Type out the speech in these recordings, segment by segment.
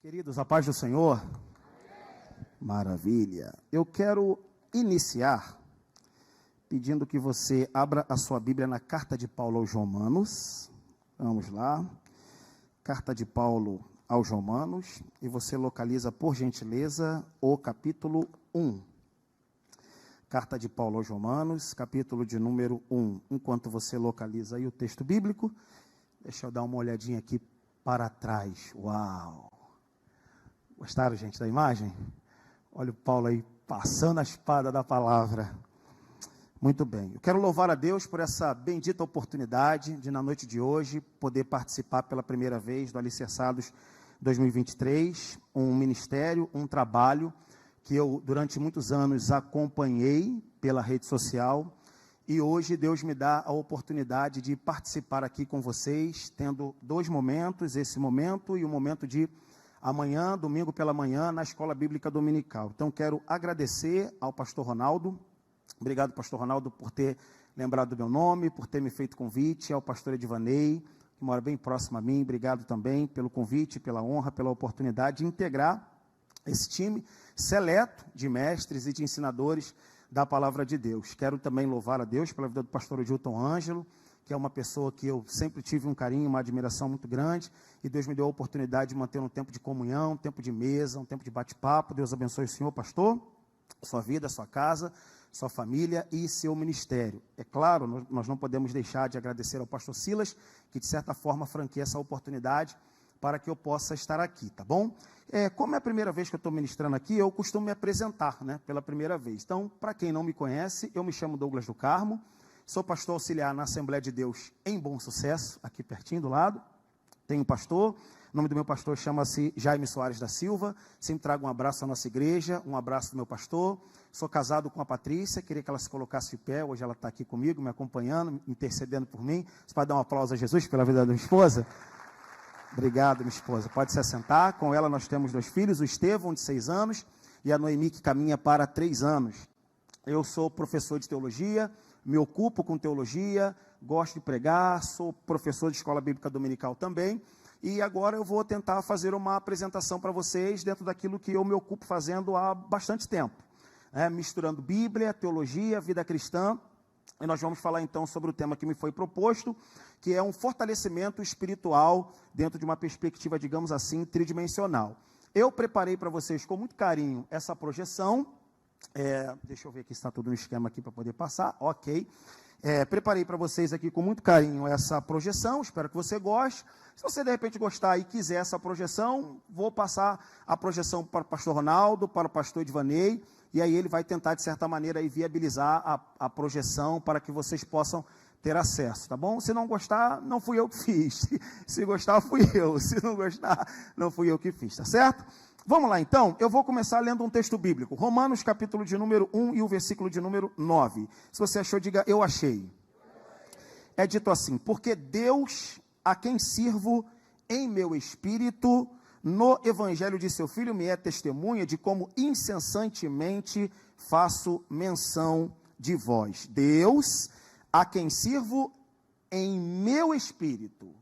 Queridos, a paz do Senhor. Maravilha. Eu quero iniciar pedindo que você abra a sua Bíblia na carta de Paulo aos Romanos. Vamos lá. Carta de Paulo aos Romanos. E você localiza, por gentileza, o capítulo 1. Carta de Paulo aos Romanos, capítulo de número 1. Enquanto você localiza aí o texto bíblico, deixa eu dar uma olhadinha aqui para trás. Uau! Gostaram, gente, da imagem? Olha o Paulo aí passando a espada da palavra. Muito bem. Eu quero louvar a Deus por essa bendita oportunidade de, na noite de hoje, poder participar pela primeira vez do Alicerçados 2023, um ministério, um trabalho que eu, durante muitos anos, acompanhei pela rede social, e hoje Deus me dá a oportunidade de participar aqui com vocês, tendo dois momentos, esse momento e o momento de amanhã, domingo pela manhã, na Escola Bíblica Dominical. Então, quero agradecer ao pastor Ronaldo. Obrigado, pastor Ronaldo, por ter lembrado do meu nome, por ter me feito convite, ao pastor Edivanei, que mora bem próximo a mim. Obrigado também pelo convite, pela honra, pela oportunidade de integrar esse time seleto de mestres e de ensinadores da Palavra de Deus. Quero também louvar a Deus pela vida do pastor Edilton Ângelo, que é uma pessoa que eu sempre tive um carinho, uma admiração muito grande, e Deus me deu a oportunidade de manter um tempo de comunhão, um tempo de mesa, um tempo de bate-papo. Deus abençoe o senhor, pastor, sua vida, sua casa, sua família e seu ministério. É claro, nós não podemos deixar de agradecer ao pastor Silas, que de certa forma franqueia essa oportunidade para que eu possa estar aqui, tá bom? Como é a primeira vez que eu estou ministrando aqui, eu costumo me apresentar, né, pela primeira vez. Então, para quem não me conhece, eu me chamo Douglas do Carmo, sou pastor auxiliar na Assembleia de Deus em Bom Sucesso, aqui pertinho do lado. Tenho pastor, o nome do meu pastor chama-se Jaime Soares da Silva. Sempre trago um abraço à nossa igreja, um abraço do meu pastor. Sou casado com a Patrícia, queria que ela se colocasse de pé, hoje ela está aqui comigo, me acompanhando, intercedendo por mim. Você pode dar um aplauso a Jesus pela vida da minha esposa? Obrigado, minha esposa. Pode se assentar. Com ela nós temos 2 filhos, o Estevão, de 6 anos, e a Noemi, que caminha para 3 anos. Eu sou professor de teologia, me ocupo com teologia, gosto de pregar, sou professor de escola bíblica dominical também, e agora eu vou tentar fazer uma apresentação para vocês dentro daquilo que eu me ocupo fazendo há bastante tempo, misturando Bíblia, teologia, vida cristã, e nós vamos falar então sobre o tema que me foi proposto, que é um fortalecimento espiritual dentro de uma perspectiva, digamos assim, tridimensional. Eu preparei para vocês com muito carinho essa projeção. Deixa eu ver aqui se está tudo no esquema aqui para poder passar, ok. Preparei para vocês aqui com muito carinho essa projeção, espero que você goste. Se você de repente gostar e quiser essa projeção, vou passar a projeção para o pastor Ronaldo, para o pastor Edvanei, e aí ele vai tentar de certa maneira aí viabilizar a projeção para que vocês possam ter acesso, tá bom? Se não gostar, não fui eu que fiz. Se gostar, fui eu. Se não gostar, não fui eu que fiz, tá certo? Vamos lá, então, eu vou começar lendo um texto bíblico, Romanos, capítulo de número 1 e o versículo de número 9. Se você achou, diga, eu achei. É dito assim, porque Deus, a quem sirvo em meu espírito, no evangelho de seu Filho, me é testemunha de como incessantemente faço menção de vós. Deus, a quem sirvo em meu espírito.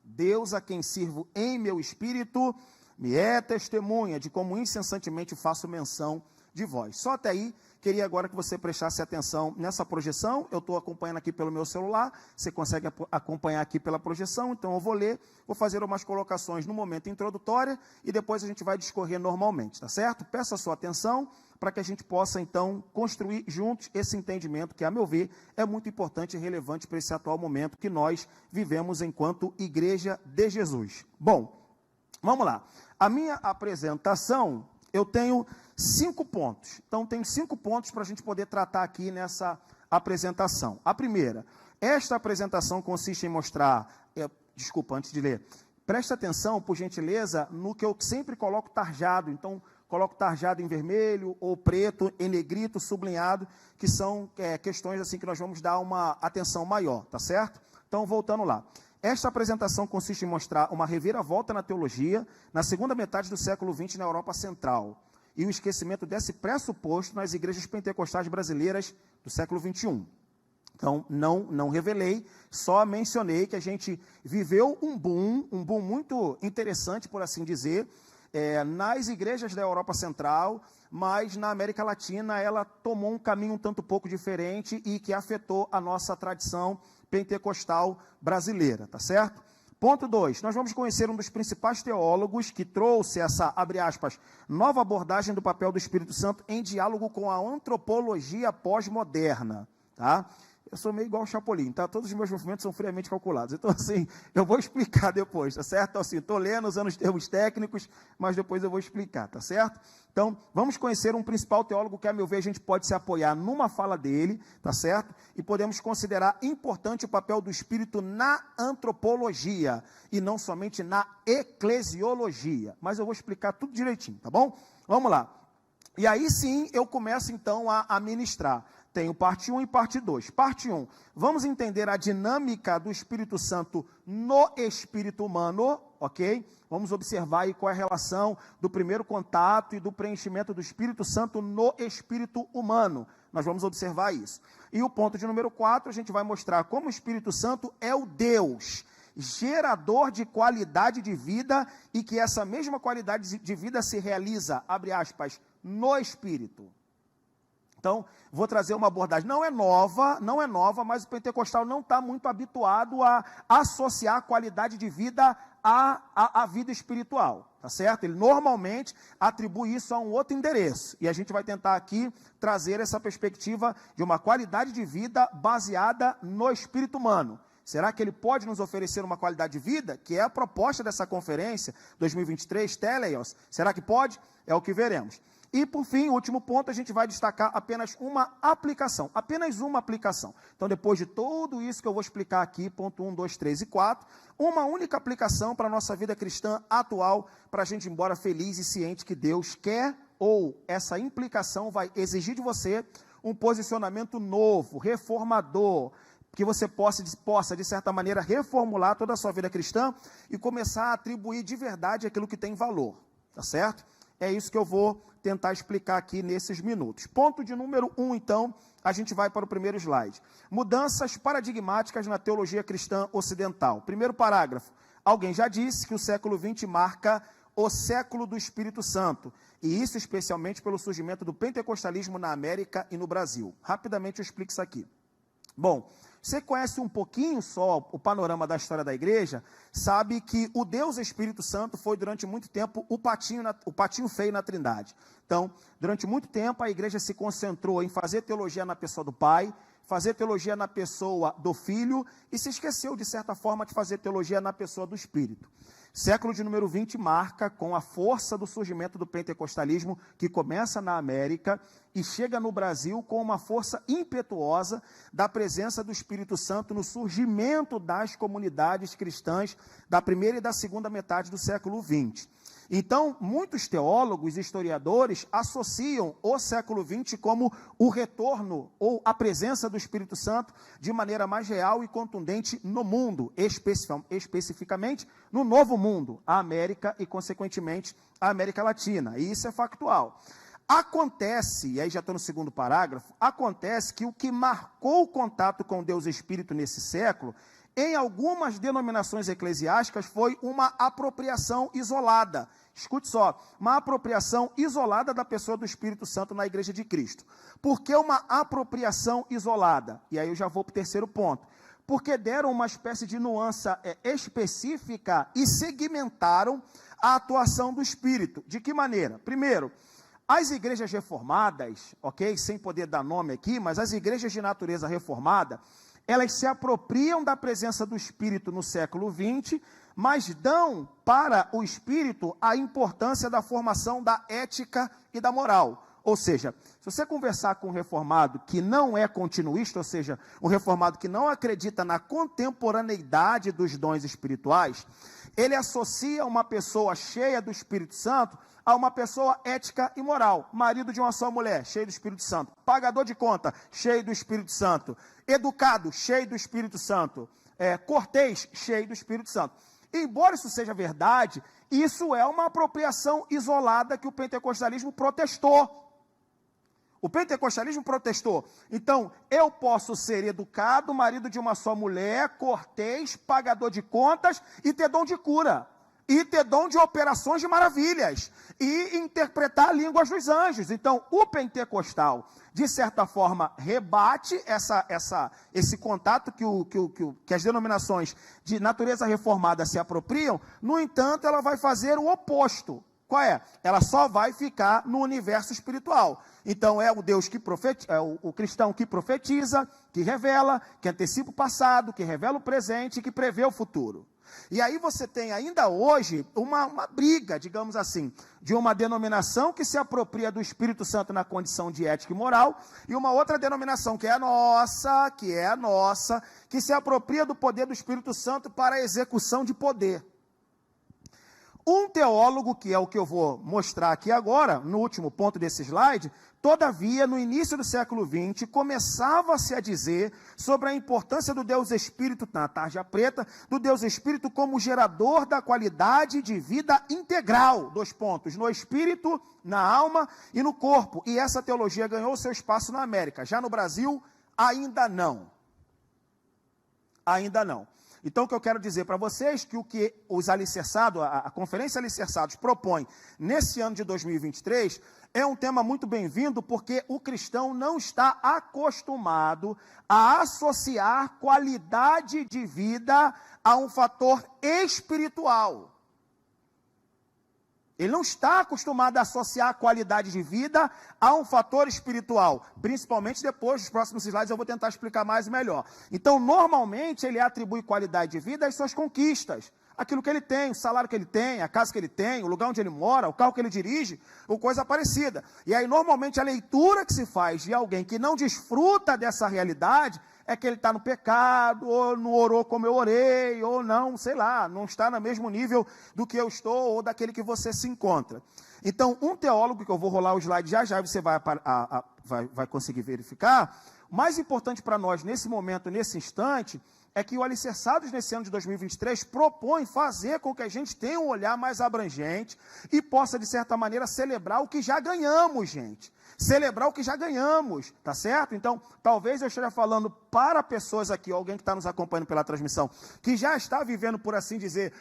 Deus, a quem sirvo em meu espírito, me é testemunha de como incessantemente faço menção de vós. Só até aí, queria agora que você prestasse atenção nessa projeção. Eu estou acompanhando aqui pelo meu celular, você consegue acompanhar aqui pela projeção, então eu vou ler, vou fazer umas colocações no momento introdutório e depois a gente vai discorrer normalmente, tá certo? Peço a sua atenção para que a gente possa então construir juntos esse entendimento que, a meu ver, é muito importante e relevante para esse atual momento que nós vivemos enquanto Igreja de Jesus. Bom, vamos lá. A minha apresentação, eu tenho 5 pontos. Então, tem 5 pontos para a gente poder tratar aqui nessa apresentação. A primeira, esta apresentação consiste em mostrar... desculpa, antes de ler. Presta atenção, por gentileza, no que eu sempre coloco tarjado. Então, coloco tarjado em vermelho ou preto, em negrito, sublinhado, que são questões assim que nós vamos dar uma atenção maior, tá certo? Então, voltando lá. Esta apresentação consiste em mostrar uma reviravolta na teologia na segunda metade do século XX na Europa Central e o esquecimento desse pressuposto nas igrejas pentecostais brasileiras do século XXI. Então, não revelei, só mencionei que a gente viveu um boom muito interessante, por assim dizer, nas igrejas da Europa Central, mas na América Latina ela tomou um caminho um tanto pouco diferente e que afetou a nossa tradição pentecostal brasileira, tá certo? Ponto 2, nós vamos conhecer um dos principais teólogos que trouxe essa, abre aspas, nova abordagem do papel do Espírito Santo em diálogo com a antropologia pós-moderna, tá? Eu sou meio igual o Chapolin, tá? Todos os meus movimentos são friamente calculados. Então, assim, eu vou explicar depois, tá certo? Então, assim, estou lendo, usando os termos técnicos, mas depois eu vou explicar, tá certo? Então, vamos conhecer um principal teólogo que, a meu ver, a gente pode se apoiar numa fala dele, tá certo? E podemos considerar importante o papel do Espírito na antropologia, e não somente na eclesiologia. Mas eu vou explicar tudo direitinho, tá bom? Vamos lá. E aí sim, eu começo então a ministrar. Tenho parte 1 e parte 2. Parte 1, vamos entender a dinâmica do Espírito Santo no espírito humano, ok? Vamos observar aí qual é a relação do primeiro contato e do preenchimento do Espírito Santo no espírito humano. Nós vamos observar isso. E o ponto de número 4, a gente vai mostrar como o Espírito Santo é o Deus gerador de qualidade de vida e que essa mesma qualidade de vida se realiza, abre aspas, no Espírito. Então, vou trazer uma abordagem, não é nova, mas o pentecostal não está muito habituado a associar a qualidade de vida à vida espiritual, tá certo? Ele normalmente atribui isso a um outro endereço, e a gente vai tentar aqui trazer essa perspectiva de uma qualidade de vida baseada no espírito humano. Será que ele pode nos oferecer uma qualidade de vida, que é a proposta dessa conferência 2023, Teleios? Será que pode? É o que veremos. E, por fim, o último ponto, a gente vai destacar apenas uma aplicação. Apenas uma aplicação. Então, depois de tudo isso que eu vou explicar aqui, ponto 1, 2, 3 e 4, uma única aplicação para a nossa vida cristã atual, para a gente ir embora feliz e ciente que Deus quer, ou essa implicação vai exigir de você um posicionamento novo, reformador, que você possa, de certa maneira, reformular toda a sua vida cristã e começar a atribuir de verdade aquilo que tem valor. Tá certo? É isso que eu vou tentar explicar aqui nesses minutos. Ponto de número 1, então, a gente vai para o primeiro slide. Mudanças paradigmáticas na teologia cristã ocidental. Primeiro parágrafo. Alguém já disse que o século XX marca o século do Espírito Santo, e isso especialmente pelo surgimento do pentecostalismo na América e no Brasil. Rapidamente eu explico isso aqui. Bom, você conhece um pouquinho só o panorama da história da igreja, sabe que o Deus Espírito Santo foi durante muito tempo o patinho feio na Trindade. Então, durante muito tempo a igreja se concentrou em fazer teologia na pessoa do Pai, fazer teologia na pessoa do Filho e se esqueceu de certa forma de fazer teologia na pessoa do Espírito. Século de número 20 marca com a força do surgimento do pentecostalismo que começa na América e chega no Brasil com uma força impetuosa da presença do Espírito Santo no surgimento das comunidades cristãs da primeira e da segunda metade do século 20. Então, muitos teólogos e historiadores associam o século 20 como o retorno ou a presença do Espírito Santo de maneira mais real e contundente no mundo, especificamente no Novo Mundo, a América e, consequentemente, a América Latina. E isso é factual. Acontece, e aí já estou no segundo parágrafo, acontece que o que marcou o contato com Deus Espírito nesse século, em algumas denominações eclesiásticas, foi uma apropriação isolada. Escute só, uma apropriação isolada da pessoa do Espírito Santo na Igreja de Cristo. Por que uma apropriação isolada? E aí eu já vou para o terceiro ponto. Porque deram uma espécie de nuance específica e segmentaram a atuação do Espírito. De que maneira? Primeiro, as igrejas reformadas, ok, sem poder dar nome aqui, mas as igrejas de natureza reformada, elas se apropriam da presença do Espírito no século XX, mas dão para o Espírito a importância da formação da ética e da moral. Ou seja, se você conversar com um reformado que não é continuista, ou seja, um reformado que não acredita na contemporaneidade dos dons espirituais, ele associa uma pessoa cheia do Espírito Santo a uma pessoa ética e moral. Marido de uma só mulher, cheio do Espírito Santo. Pagador de conta, cheio do Espírito Santo. Educado, cheio do Espírito Santo. Cortês, cheio do Espírito Santo. Embora isso seja verdade, isso é uma apropriação isolada que o pentecostalismo protestou. O pentecostalismo protestou. Então, eu posso ser educado, marido de uma só mulher, cortês, pagador de contas e ter dom de cura. e ter dom de operações de maravilhas, e interpretar línguas dos anjos. Então, o pentecostal, de certa forma, rebate esse contato que as denominações de natureza reformada se apropriam. No entanto, ela vai fazer o oposto. Qual é? Ela só vai ficar no universo espiritual. Então, é o Deus que profetiza, é o cristão que profetiza, que revela, que antecipa o passado, que revela o presente e que prevê o futuro. E aí você tem ainda hoje uma briga, digamos assim, de uma denominação que se apropria do Espírito Santo na condição de ética e moral, e uma outra denominação que é a nossa, que se apropria do poder do Espírito Santo para a execução de poder. Um teólogo, que é o que eu vou mostrar aqui agora, no último ponto desse slide, todavia, no início do século XX, começava-se a dizer sobre a importância do Deus Espírito, na tarja preta, do Deus Espírito como gerador da qualidade de vida integral, 2 pontos, no espírito, na alma e no corpo. E essa teologia ganhou seu espaço na América. Já no Brasil, ainda não. Ainda não. Então, o que eu quero dizer para vocês que o que os alicerçados, a Conferência Alicerçados propõe nesse ano de 2023 é um tema muito bem-vindo, porque o cristão não está acostumado a associar qualidade de vida a um fator espiritual. Ele não está acostumado a associar a qualidade de vida a um fator espiritual, principalmente depois dos próximos slides eu vou tentar explicar mais e melhor. Então, normalmente, ele atribui qualidade de vida às suas conquistas, aquilo que ele tem, o salário que ele tem, a casa que ele tem, o lugar onde ele mora, o carro que ele dirige, ou coisa parecida. E aí, normalmente, a leitura que se faz de alguém que não desfruta dessa realidade é que ele está no pecado, ou não orou como eu orei, ou não, sei lá, não está no mesmo nível do que eu estou, ou daquele que você se encontra. Então, um teólogo, que eu vou rolar o slide já você vai conseguir verificar, o mais importante para nós nesse momento, nesse instante, é que o Alicerçados nesse ano de 2023 propõe fazer com que a gente tenha um olhar mais abrangente e possa, de certa maneira, celebrar o que já ganhamos, gente. Celebrar o que já ganhamos, tá certo? Então, talvez eu esteja falando para pessoas aqui, alguém que está nos acompanhando pela transmissão, que já está vivendo, por assim dizer,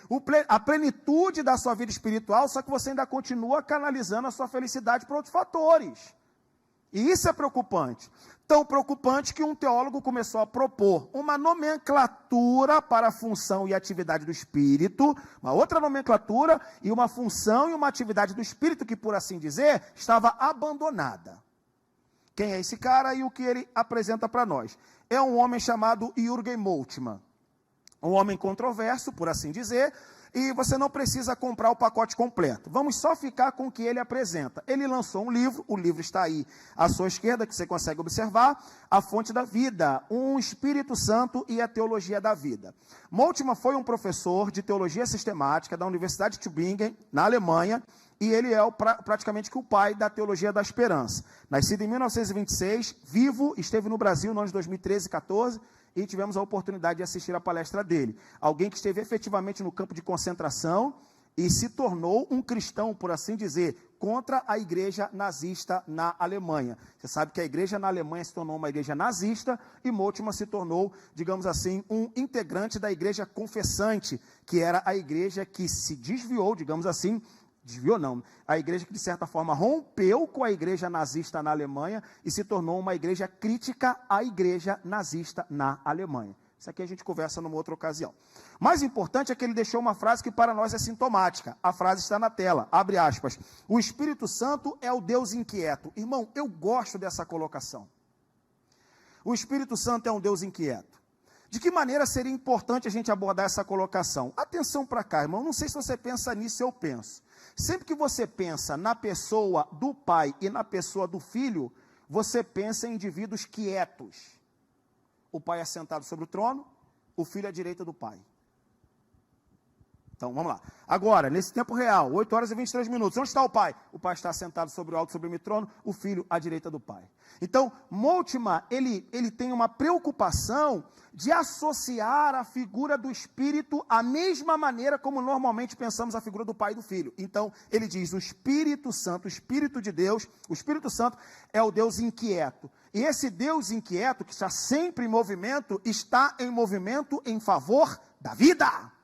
a plenitude da sua vida espiritual, só que você ainda continua canalizando a sua felicidade para outros fatores. E isso é preocupante. Tão preocupante que um teólogo começou a propor uma nomenclatura para a função e atividade do Espírito, uma outra nomenclatura e uma função e uma atividade do Espírito que, por assim dizer, estava abandonada. Quem é esse cara e o que ele apresenta para nós? É um homem chamado Jürgen Moltmann, um homem controverso, por assim dizer, e você não precisa comprar o pacote completo. Vamos só ficar com o que ele apresenta. Ele lançou um livro, o livro está aí à sua esquerda, que você consegue observar, A Fonte da Vida, um Espírito Santo e a Teologia da Vida. Moltmann foi um professor de teologia sistemática da Universidade de Tübingen, na Alemanha, e ele é praticamente que o pai da teologia da esperança. Nascido em 1926, vivo, esteve no Brasil no ano de 2013 e 2014, e tivemos a oportunidade de assistir a palestra dele. Alguém que esteve efetivamente no campo de concentração e se tornou um cristão, por assim dizer, contra a igreja nazista na Alemanha. Você sabe que a igreja na Alemanha se tornou uma igreja nazista e Moltmann se tornou, digamos assim, um integrante da igreja confessante, que era a igreja que se desviou, digamos assim, desviou não, a igreja que de certa forma rompeu com a igreja nazista na Alemanha e se tornou uma igreja crítica à igreja nazista na Alemanha. Isso aqui a gente conversa numa outra ocasião. Mais importante é que ele deixou uma frase que para nós é sintomática. A frase está na tela, abre aspas. O Espírito Santo é o Deus inquieto. Irmão, eu gosto dessa colocação. O Espírito Santo é um Deus inquieto. De que maneira seria importante a gente abordar essa colocação? Atenção para cá, irmão, não sei se você pensa nisso, eu penso. Sempre que você pensa na pessoa do pai e na pessoa do filho, você pensa em indivíduos quietos. O pai é sentado sobre o trono, o filho à direita do pai. Então, vamos lá. Agora, nesse tempo real, 8 horas e 23 minutos, onde está o pai? O pai está sentado sobre o alto sublime trono, o filho à direita do pai. Então, Moltmann, ele tem uma preocupação de associar a figura do Espírito à mesma maneira como normalmente pensamos a figura do pai e do filho. Então, ele diz, o Espírito Santo, o Espírito de Deus, o Espírito Santo é o Deus inquieto. E esse Deus inquieto, que está sempre em movimento em favor da vida.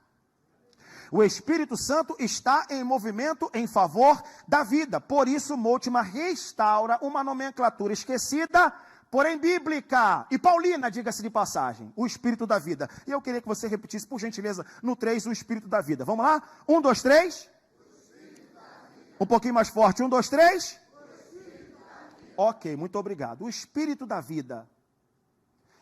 O Espírito Santo está em movimento em favor da vida. Por isso, Moltmann restaura uma nomenclatura esquecida, porém bíblica. E paulina, diga-se de passagem, o Espírito da vida. E eu queria que você repetisse, por gentileza, no 3, o Espírito da vida. Vamos lá? 1, 2, 3. Um pouquinho mais forte. 1, 2, 3. Ok, muito obrigado. O Espírito da vida.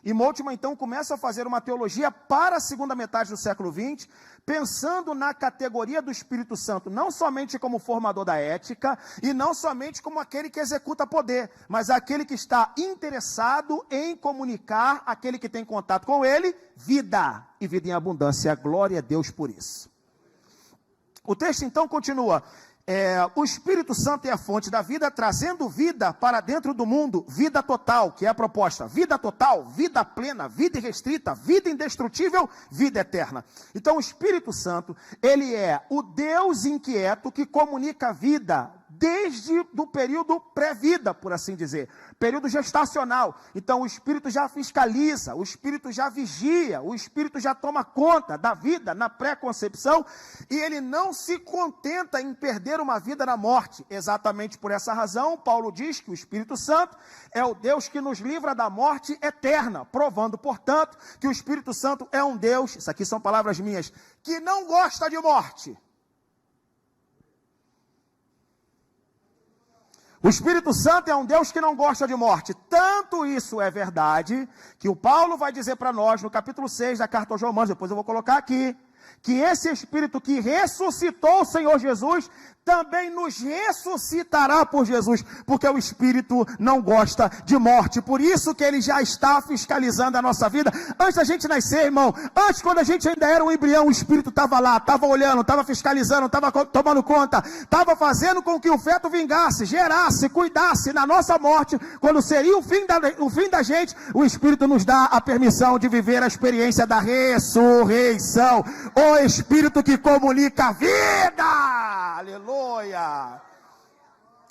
E Moltmann, então, começa a fazer uma teologia para a segunda metade do século XX, pensando na categoria do Espírito Santo, não somente como formador da ética, e não somente como aquele que executa poder, mas aquele que está interessado em comunicar aquele que tem contato com ele, vida, e vida em abundância. Glória a Deus por isso. O texto, então, continua. O Espírito Santo é a fonte da vida, trazendo vida para dentro do mundo, vida total, que é a proposta, vida total, vida plena, vida irrestrita, vida indestrutível, vida eterna. Então o Espírito Santo, ele é o Deus inquieto que comunica a vida desde o período pré-vida, por assim dizer, período gestacional. Então o Espírito já fiscaliza, o Espírito já vigia, o Espírito já toma conta da vida na pré-concepção, e ele não se contenta em perder uma vida na morte. Exatamente por essa razão, Paulo diz que o Espírito Santo é o Deus que nos livra da morte eterna, provando, portanto, que o Espírito Santo é um Deus, isso aqui são palavras minhas, que não gosta de morte. O Espírito Santo é um Deus que não gosta de morte. Tanto isso é verdade, que o Paulo vai dizer para nós, no capítulo 6 da carta aos Romanos, depois eu vou colocar aqui, que esse Espírito que ressuscitou o Senhor Jesus, também nos ressuscitará por Jesus, porque o Espírito não gosta de morte. Por isso que ele já está fiscalizando a nossa vida. Antes da gente nascer, irmão, antes, quando a gente ainda era um embrião, o Espírito estava lá, estava olhando, estava fiscalizando, estava tomando conta, estava fazendo com que o feto vingasse, gerasse, cuidasse na nossa morte. Quando seria o fim da gente, o Espírito nos dá a permissão de viver a experiência da ressurreição. O Espírito que comunica a vida. Aleluia!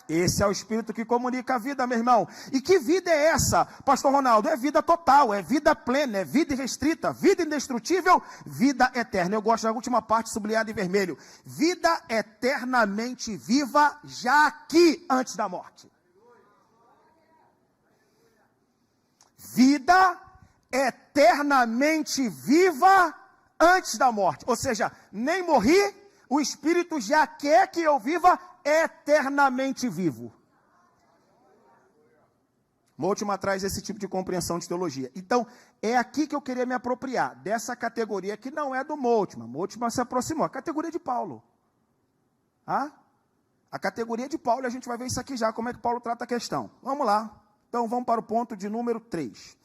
Esse é o Espírito que comunica a vida, meu irmão. E que vida é essa, pastor Ronaldo? É vida total, é vida plena, é vida irrestrita, vida indestrutível, vida eterna. Eu gosto da última parte sublinhada em vermelho. Vida eternamente viva, já aqui, antes da morte. Vida eternamente viva antes da morte. Ou seja, nem morri, o Espírito já quer que eu viva eternamente vivo. Moltmann traz esse tipo de compreensão de teologia. Então, é aqui que eu queria me apropriar, dessa categoria que não é do Moltmann. Moltmann se aproximou, a categoria de Paulo. A categoria de Paulo, a gente vai ver isso aqui já, como é que Paulo trata a questão. Vamos lá. Então, vamos para o ponto de número 3.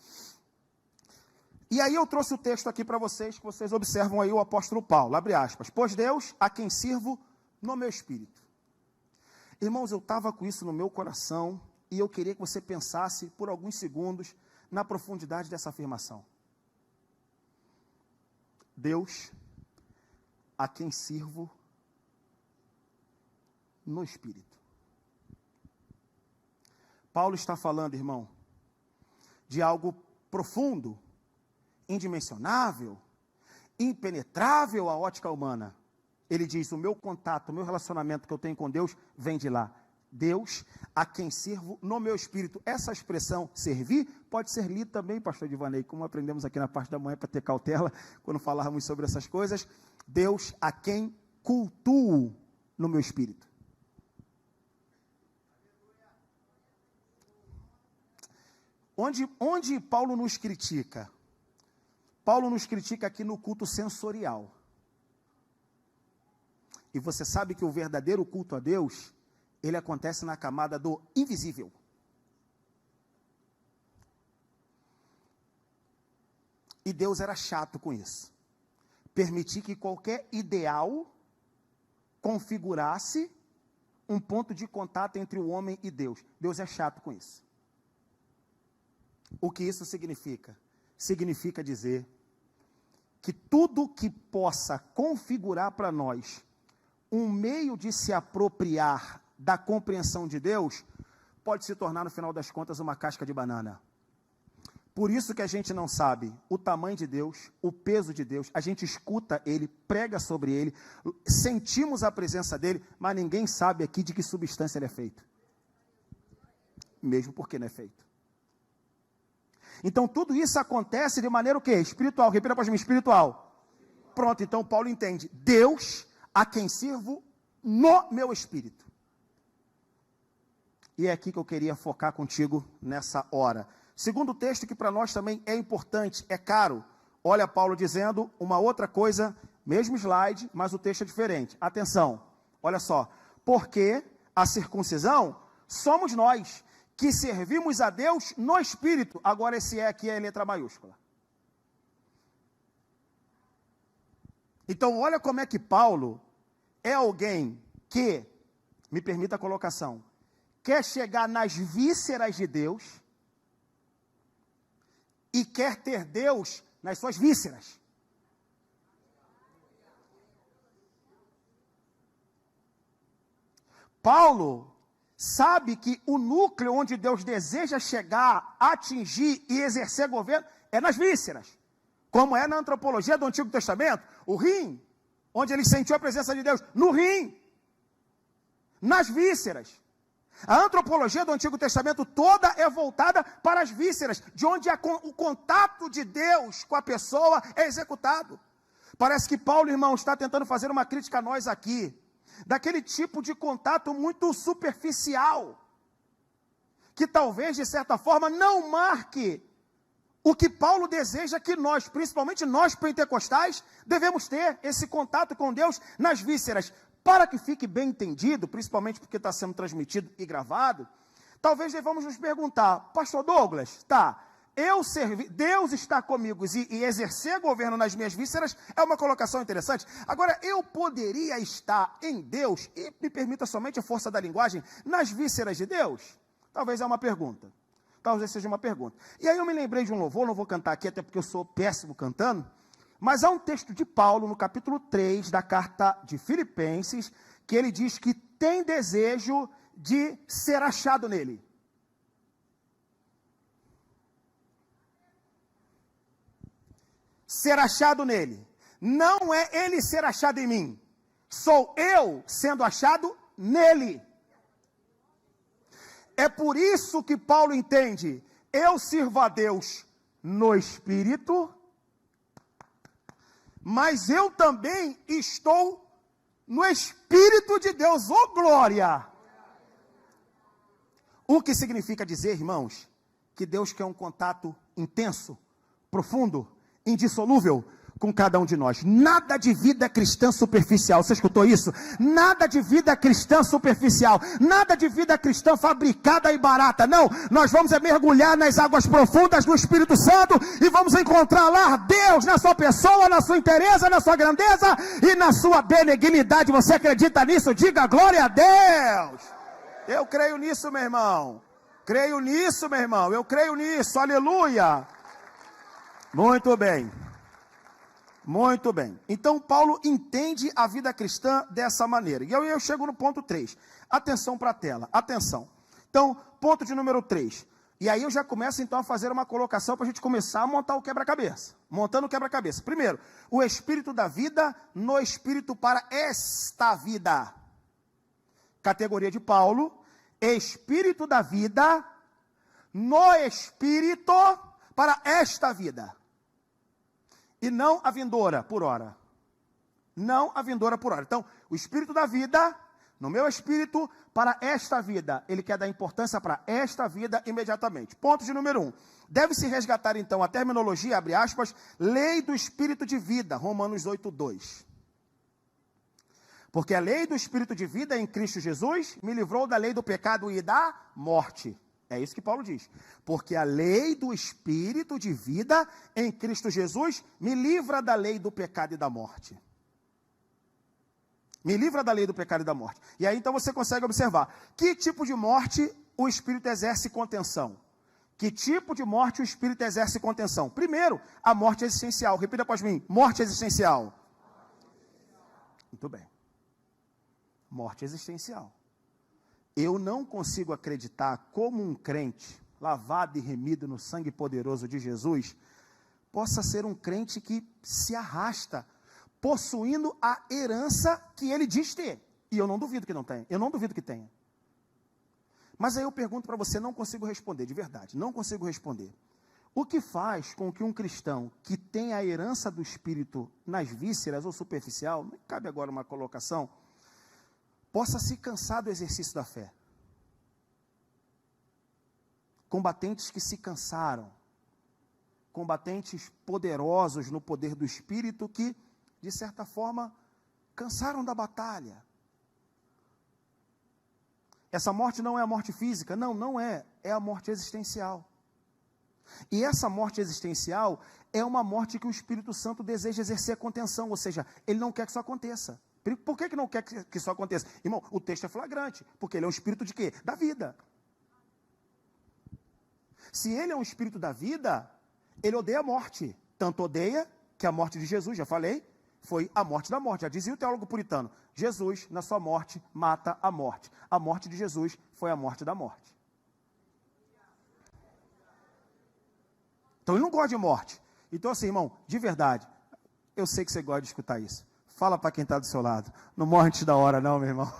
E aí eu trouxe o texto aqui para vocês, que vocês observam aí o apóstolo Paulo, abre aspas, pois Deus, a quem sirvo no meu espírito. Irmãos, eu estava com isso no meu coração, e eu queria que você pensasse por alguns segundos na profundidade dessa afirmação. Deus, a quem sirvo no espírito. Paulo está falando, irmão, de algo profundo, indimensionável, impenetrável à ótica humana. Ele diz, o meu contato, o meu relacionamento que eu tenho com Deus, vem de lá. Deus, a quem sirvo no meu espírito. Essa expressão, servir, pode ser lida também, pastor Divanei, como aprendemos aqui na parte da manhã, para ter cautela, quando falarmos sobre essas coisas. Deus, a quem cultuo no meu espírito. Onde Paulo nos critica? Paulo nos critica aqui no culto sensorial. E você sabe que o verdadeiro culto a Deus, ele acontece na camada do invisível. E Deus era chato com isso. Permitir que qualquer ideal configurasse um ponto de contato entre o homem e Deus. Deus é chato com isso. O que isso significa? Significa dizer que tudo que possa configurar para nós um meio de se apropriar da compreensão de Deus, pode se tornar, no final das contas, uma casca de banana. Por isso que a gente não sabe o tamanho de Deus, o peso de Deus, a gente escuta Ele, prega sobre Ele, sentimos a presença dEle, mas ninguém sabe aqui de que substância Ele é feito. Mesmo porque não é feito. Então tudo isso acontece de maneira o quê? Espiritual. Repita após mim, espiritual. Pronto, então Paulo entende. Deus a quem sirvo no meu espírito. E é aqui que eu queria focar contigo nessa hora. Segundo texto que para nós também é importante, é caro. Olha Paulo dizendo uma outra coisa, mesmo slide, mas o texto é diferente. Atenção, olha só. Porque a circuncisão somos nós, que servimos a Deus no Espírito. Agora esse aqui é a letra maiúscula. Então olha como é que Paulo é alguém que, me permita a colocação, quer chegar nas vísceras de Deus, e quer ter Deus nas suas vísceras. Paulo sabe que o núcleo onde Deus deseja chegar, atingir e exercer governo é nas vísceras. Como é na antropologia do Antigo Testamento, o rim, onde ele sentiu a presença de Deus, no rim, nas vísceras. A antropologia do Antigo Testamento toda é voltada para as vísceras, de onde o contato de Deus com a pessoa é executado. Parece que Paulo, irmão, está tentando fazer uma crítica a nós aqui, daquele tipo de contato muito superficial, que talvez, de certa forma, não marque o que Paulo deseja que nós, principalmente nós pentecostais, devemos ter, esse contato com Deus nas vísceras. Para que fique bem entendido, principalmente porque está sendo transmitido e gravado, talvez devamos nos perguntar, pastor Douglas, Deus está comigo e exercer governo nas minhas vísceras é uma colocação interessante. Agora, eu poderia estar em Deus, e me permita somente a força da linguagem, nas vísceras de Deus? Talvez é uma pergunta. Talvez seja uma pergunta. E aí eu me lembrei de um louvor, não vou cantar aqui, até porque eu sou péssimo cantando, mas há um texto de Paulo, no capítulo 3 da carta de Filipenses, que ele diz que tem desejo de ser achado nele. Ser achado nele. Não é ele ser achado em mim. Sou eu sendo achado nele. É por isso que Paulo entende, eu sirvo a Deus no Espírito, mas eu também estou no Espírito de Deus, ô glória! O que significa dizer, irmãos, que Deus quer um contato intenso, profundo, indissolúvel com cada um de nós. Nada de vida cristã superficial, você escutou isso? Nada de vida cristã superficial, nada de vida cristã fabricada e barata, não. Nós vamos mergulhar nas águas profundas do Espírito Santo e vamos encontrar lá Deus na sua pessoa, na sua inteireza, na sua grandeza e na sua benignidade. Você acredita nisso? Diga glória a Deus. Eu creio nisso, meu irmão. Creio nisso, meu irmão. Eu creio nisso. Aleluia. Muito bem. Muito bem. Então, Paulo entende a vida cristã dessa maneira. E eu chego no ponto 3. Atenção para a tela. Atenção. Então, ponto de número 3. E aí eu já começo, então, a fazer uma colocação para a gente começar a montar o quebra-cabeça. Montando o quebra-cabeça. Primeiro, o espírito da vida no espírito para esta vida. Categoria de Paulo. Espírito da vida no espírito para esta vida. E não a vindoura por hora. Não a vindoura por hora. Então, o espírito da vida, no meu espírito, para esta vida. Ele quer dar importância para esta vida imediatamente. Ponto de número 1. Deve-se resgatar, então, a terminologia, abre aspas, lei do espírito de vida, Romanos 8:2. Porque a lei do espírito de vida em Cristo Jesus me livrou da lei do pecado e da morte. É isso que Paulo diz. Porque a lei do Espírito de vida em Cristo Jesus me livra da lei do pecado e da morte. Me livra da lei do pecado e da morte. E aí então você consegue observar. Que tipo de morte o Espírito exerce contenção? Que tipo de morte o Espírito exerce contenção? Primeiro, a morte existencial. Repita após mim. Morte existencial. Muito bem. Morte existencial. Eu não consigo acreditar como um crente lavado e remido no sangue poderoso de Jesus, possa ser um crente que se arrasta, possuindo a herança que ele diz ter. E eu não duvido que não tenha, eu não duvido que tenha. Mas aí eu pergunto para você, não consigo responder, de verdade, não consigo responder. O que faz com que um cristão que tem a herança do Espírito nas vísceras ou superficial, não cabe agora uma colocação, possa se cansar do exercício da fé? Combatentes que se cansaram, combatentes poderosos no poder do Espírito que, de certa forma, cansaram da batalha. Essa morte não é a morte física, não é a morte existencial. E essa morte existencial é uma morte que o Espírito Santo deseja exercer contenção, ou seja, ele não quer que isso aconteça. Por que não quer que isso aconteça? Irmão, o texto é flagrante, porque ele é um espírito de quê? Da vida. Se ele é um espírito da vida, ele odeia a morte. Tanto odeia que a morte de Jesus, já falei, foi a morte da morte. Já dizia o teólogo puritano, Jesus, na sua morte, mata a morte. A morte de Jesus foi a morte da morte. Então ele não gosta de morte. Então assim, irmão, de verdade, eu sei que você gosta de escutar isso. Fala para quem está do seu lado. Não morre antes da hora não, meu irmão.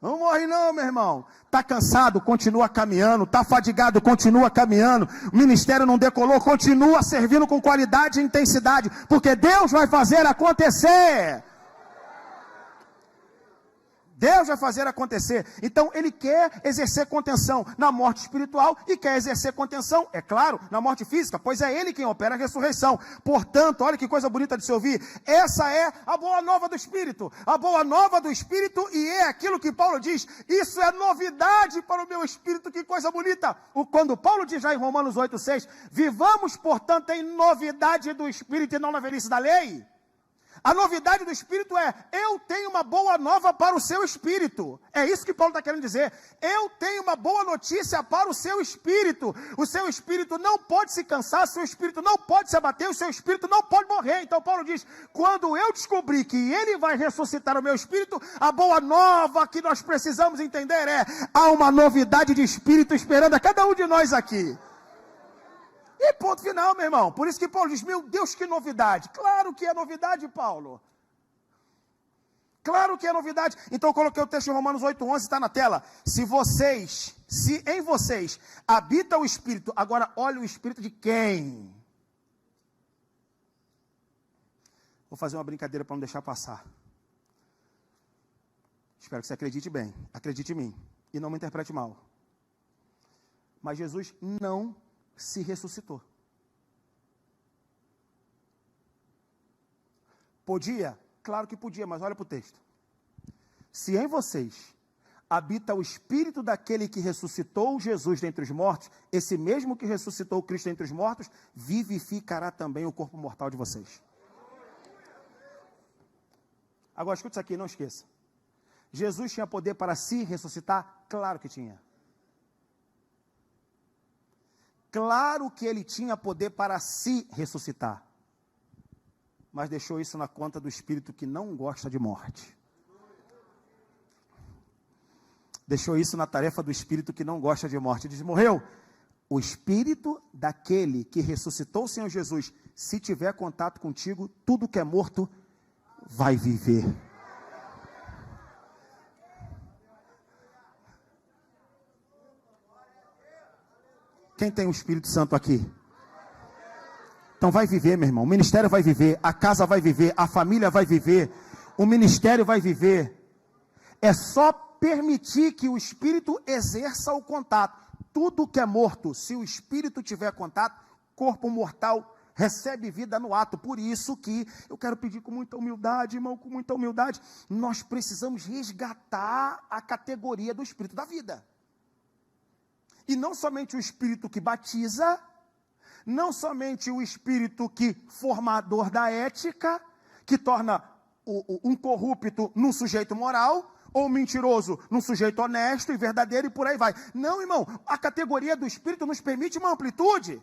Não morre não, meu irmão. Está cansado, continua caminhando. Está fadigado, continua caminhando. O ministério não decolou, continua servindo com qualidade e intensidade. Porque Deus vai fazer acontecer. Deus vai fazer acontecer. Então ele quer exercer contenção na morte espiritual e quer exercer contenção, é claro, na morte física, pois é ele quem opera a ressurreição. Portanto, olha que coisa bonita de se ouvir, essa é a boa nova do Espírito, a boa nova do Espírito, e é aquilo que Paulo diz, isso é novidade para o meu espírito, que coisa bonita. Quando Paulo diz já em Romanos 8,6, vivamos portanto em novidade do Espírito e não na velhice da lei. A novidade do Espírito é, eu tenho uma boa nova para o seu espírito. É isso que Paulo está querendo dizer. Eu tenho uma boa notícia para o seu espírito. O seu espírito não pode se cansar, o seu espírito não pode se abater, o seu espírito não pode morrer. Então Paulo diz, quando eu descobri que ele vai ressuscitar o meu espírito, a boa nova que nós precisamos entender é, há uma novidade de espírito esperando a cada um de nós aqui. E ponto final, meu irmão. Por isso que Paulo diz, meu Deus, que novidade. Claro que é novidade, Paulo. Claro que é novidade. Então eu coloquei o texto em Romanos 8,11, está na tela. Se em vocês habita o Espírito, agora olha o Espírito de quem? Vou fazer uma brincadeira para não deixar passar. Espero que você acredite bem. Acredite em mim. E não me interprete mal. Mas Jesus não se ressuscitou. Podia? Claro que podia, mas olha para o texto. Se em vocês habita o Espírito daquele que ressuscitou Jesus dentre os mortos, esse mesmo que ressuscitou Cristo dentre os mortos, vivificará também o corpo mortal de vocês. Agora escute isso aqui, não esqueça. Jesus tinha poder para se ressuscitar? Claro que tinha. Claro que ele tinha poder para se ressuscitar, mas deixou isso na conta do espírito que não gosta de morte. Deixou isso na tarefa do espírito que não gosta de morte. Diz, morreu? O espírito daquele que ressuscitou o Senhor Jesus, se tiver contato contigo, tudo que é morto vai viver. Quem tem o Espírito Santo aqui? Então vai viver, meu irmão. O ministério vai viver, a casa vai viver, a família vai viver, o ministério vai viver. É só permitir que o Espírito exerça o contato. Tudo que é morto, se o Espírito tiver contato, corpo mortal recebe vida no ato. Por isso que eu quero pedir com muita humildade, irmão, com muita humildade, nós precisamos resgatar a categoria do Espírito da vida. E não somente o Espírito que batiza, não somente o Espírito que formador da ética, que torna um corrupto num sujeito moral, ou um mentiroso num sujeito honesto e verdadeiro, e por aí vai. Não, irmão, a categoria do Espírito nos permite uma amplitude.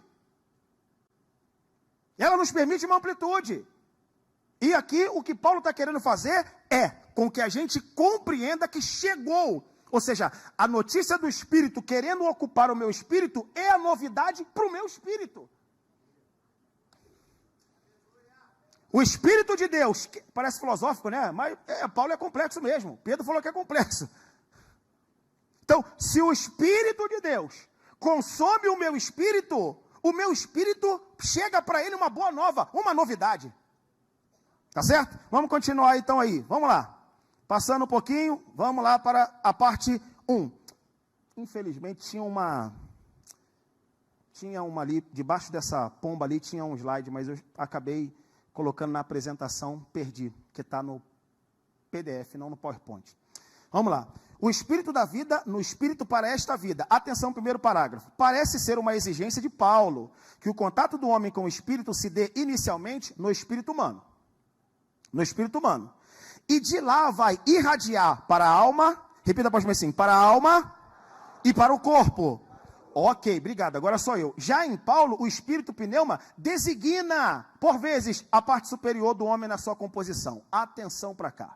Ela nos permite uma amplitude. E aqui o que Paulo está querendo fazer é com que a gente compreenda que chegou. Ou seja, a notícia do Espírito querendo ocupar o meu espírito é a novidade para o meu espírito. O Espírito de Deus, que parece filosófico, né? Mas Paulo é complexo mesmo. Pedro falou que é complexo. Então, se o Espírito de Deus consome o meu espírito chega para ele uma boa nova, uma novidade. Tá certo? Vamos continuar então aí. Vamos lá. Passando um pouquinho, vamos lá para a parte 1. Infelizmente tinha uma ali, debaixo dessa pomba ali tinha um slide, mas eu acabei colocando na apresentação, perdi, que está no PDF, não no PowerPoint. Vamos lá. O espírito da vida no espírito para esta vida. Atenção, primeiro parágrafo. Parece ser uma exigência de Paulo, que o contato do homem com o espírito se dê inicialmente no espírito humano. No espírito humano. E de lá vai irradiar para a alma, repita após mim assim, para a alma e para o corpo. Ok, obrigado, agora sou eu. Já em Paulo, o espírito pneuma designa, por vezes, a parte superior do homem na sua composição. Atenção para cá.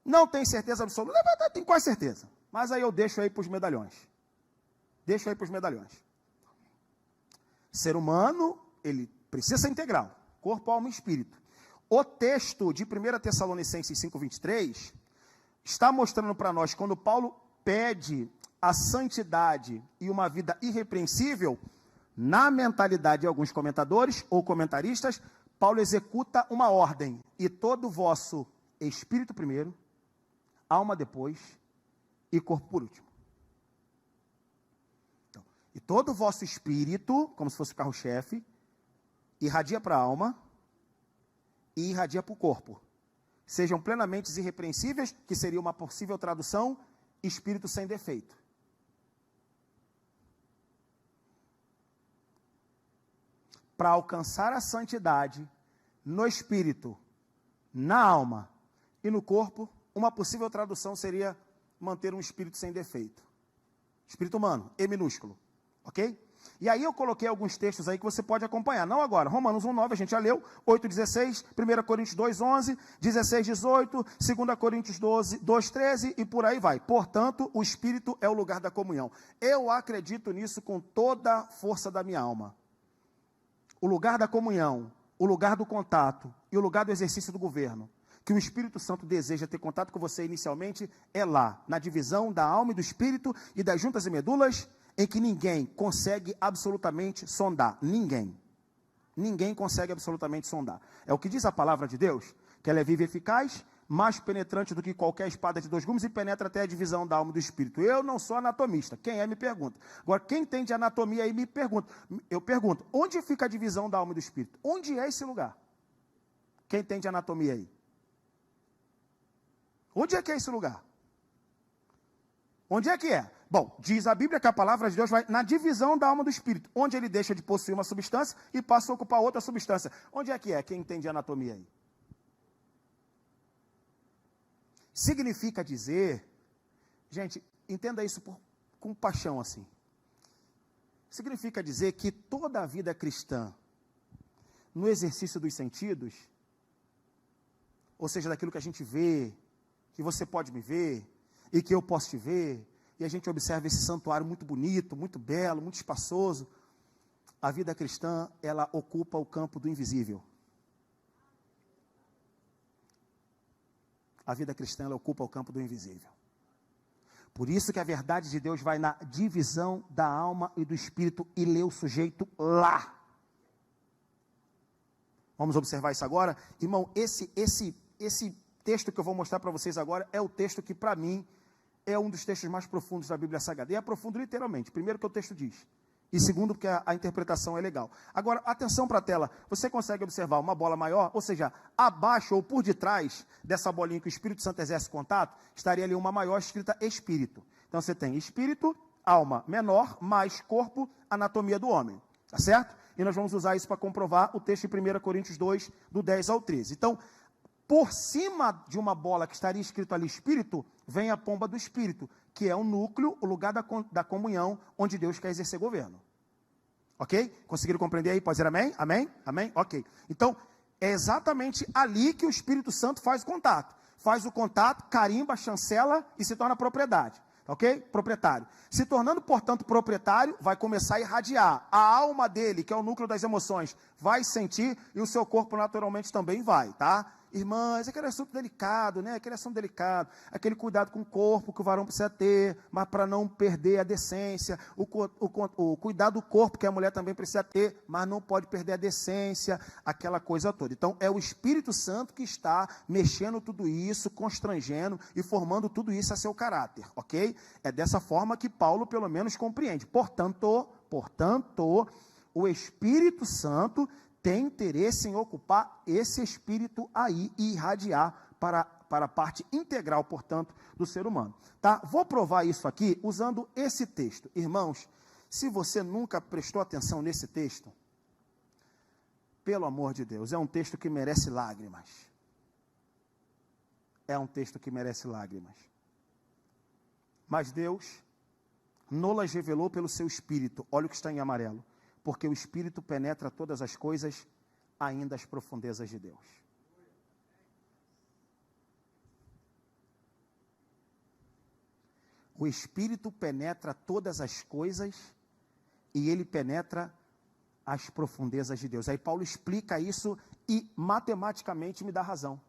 Não tem certeza absoluta, tem quase certeza. Mas aí eu deixo aí para os medalhões. Deixo aí para os medalhões. Ser humano, ele precisa ser integral. Corpo, alma e espírito. O texto de 1 Tessalonicenses 5,23 está mostrando para nós, quando Paulo pede a santidade e uma vida irrepreensível, na mentalidade de alguns comentadores ou comentaristas, Paulo executa uma ordem. E todo o vosso espírito primeiro, alma depois e corpo por último. Então, e todo o vosso espírito, como se fosse o carro-chefe, irradia para a alma e irradia para o corpo. Sejam plenamente irrepreensíveis, que seria uma possível tradução, espírito sem defeito. Para alcançar a santidade no espírito, na alma e no corpo, uma possível tradução seria manter um espírito sem defeito. Espírito humano, E minúsculo, ok? E aí eu coloquei alguns textos aí que você pode acompanhar. Não agora, Romanos 1,9 a gente já leu, 8,16, 1 Coríntios 2,11, 16,18, 2 Coríntios 2,13 e por aí vai. Portanto, o Espírito é o lugar da comunhão. Eu acredito nisso com toda a força da minha alma. O lugar da comunhão, o lugar do contato e o lugar do exercício do governo, que o Espírito Santo deseja ter contato com você inicialmente, é lá, na divisão da alma e do espírito e das juntas e medulas, em que ninguém consegue absolutamente sondar. Ninguém. Ninguém consegue absolutamente sondar. É o que diz a palavra de Deus, que ela é viva e eficaz, mais penetrante do que qualquer espada de 2 gumes e penetra até a divisão da alma e do espírito. Eu não sou anatomista. Quem é, me pergunta. Agora, quem tem de anatomia aí, me pergunta. Eu pergunto, onde fica a divisão da alma e do espírito? Onde é esse lugar? Quem tem de anatomia aí? Onde é que é esse lugar? Onde é que é? Bom, diz a Bíblia que a palavra de Deus vai na divisão da alma do espírito, onde ele deixa de possuir uma substância e passa a ocupar outra substância. Onde é que é? Quem entende anatomia aí? Significa dizer, gente, entenda isso com paixão assim. Significa dizer que toda a vida cristã, no exercício dos sentidos, ou seja, daquilo que a gente vê, que você pode me ver, e que eu posso te ver, e a gente observa esse santuário muito bonito, muito belo, muito espaçoso. A vida cristã, ela ocupa o campo do invisível. A vida cristã, ela ocupa o campo do invisível. Por isso que a verdade de Deus vai na divisão da alma e do espírito e lê o sujeito lá. Vamos observar isso agora? Irmão, esse texto que eu vou mostrar para vocês agora é o texto que, para mim, é um dos textos mais profundos da Bíblia Sagrada. E é profundo literalmente. Primeiro, que o texto diz. E segundo, porque a interpretação é legal. Agora, atenção para a tela. Você consegue observar uma bola maior? Ou seja, abaixo ou por detrás dessa bolinha que o Espírito Santo exerce contato, estaria ali uma maior escrita Espírito. Então, você tem Espírito, alma menor, mais corpo, anatomia do homem. Tá certo? E nós vamos usar isso para comprovar o texto em 1 Coríntios 2, do 10 ao 13. Então, por cima de uma bola que estaria escrito ali Espírito, vem a pomba do Espírito, que é o núcleo, o lugar da comunhão, onde Deus quer exercer governo. Ok? Conseguiram compreender aí? Pode dizer amém? Amém? Amém? Ok. Então, É exatamente ali que o Espírito Santo faz o contato. Faz o contato, carimba, chancela e se torna propriedade. Ok? Proprietário. Se tornando, portanto, proprietário, vai começar a irradiar. A alma dele, que é o núcleo das emoções, vai sentir e o seu corpo naturalmente também vai, tá? Irmãs, aquele assunto delicado, né? Aquele assunto delicado, aquele cuidado com o corpo que o varão precisa ter, mas para não perder a decência, o cuidado do corpo que a mulher também precisa ter, mas não pode perder a decência, aquela coisa toda. Então, é o Espírito Santo que está mexendo tudo isso, constrangendo e formando tudo isso a seu caráter, ok? É dessa forma que Paulo, pelo menos, compreende. Portanto, o Espírito Santo tem interesse em ocupar esse espírito aí e irradiar para a parte integral, portanto, do ser humano. Tá? Vou provar isso aqui usando esse texto. Irmãos, se você nunca prestou atenção nesse texto, pelo amor de Deus, é um texto que merece lágrimas. É um texto que merece lágrimas. Mas Deus nos revelou pelo seu Espírito. Olha o que está em amarelo. Porque o Espírito penetra todas as coisas, ainda as profundezas de Deus. O Espírito penetra todas as coisas e ele penetra as profundezas de Deus. Aí Paulo explica isso e matematicamente me dá razão.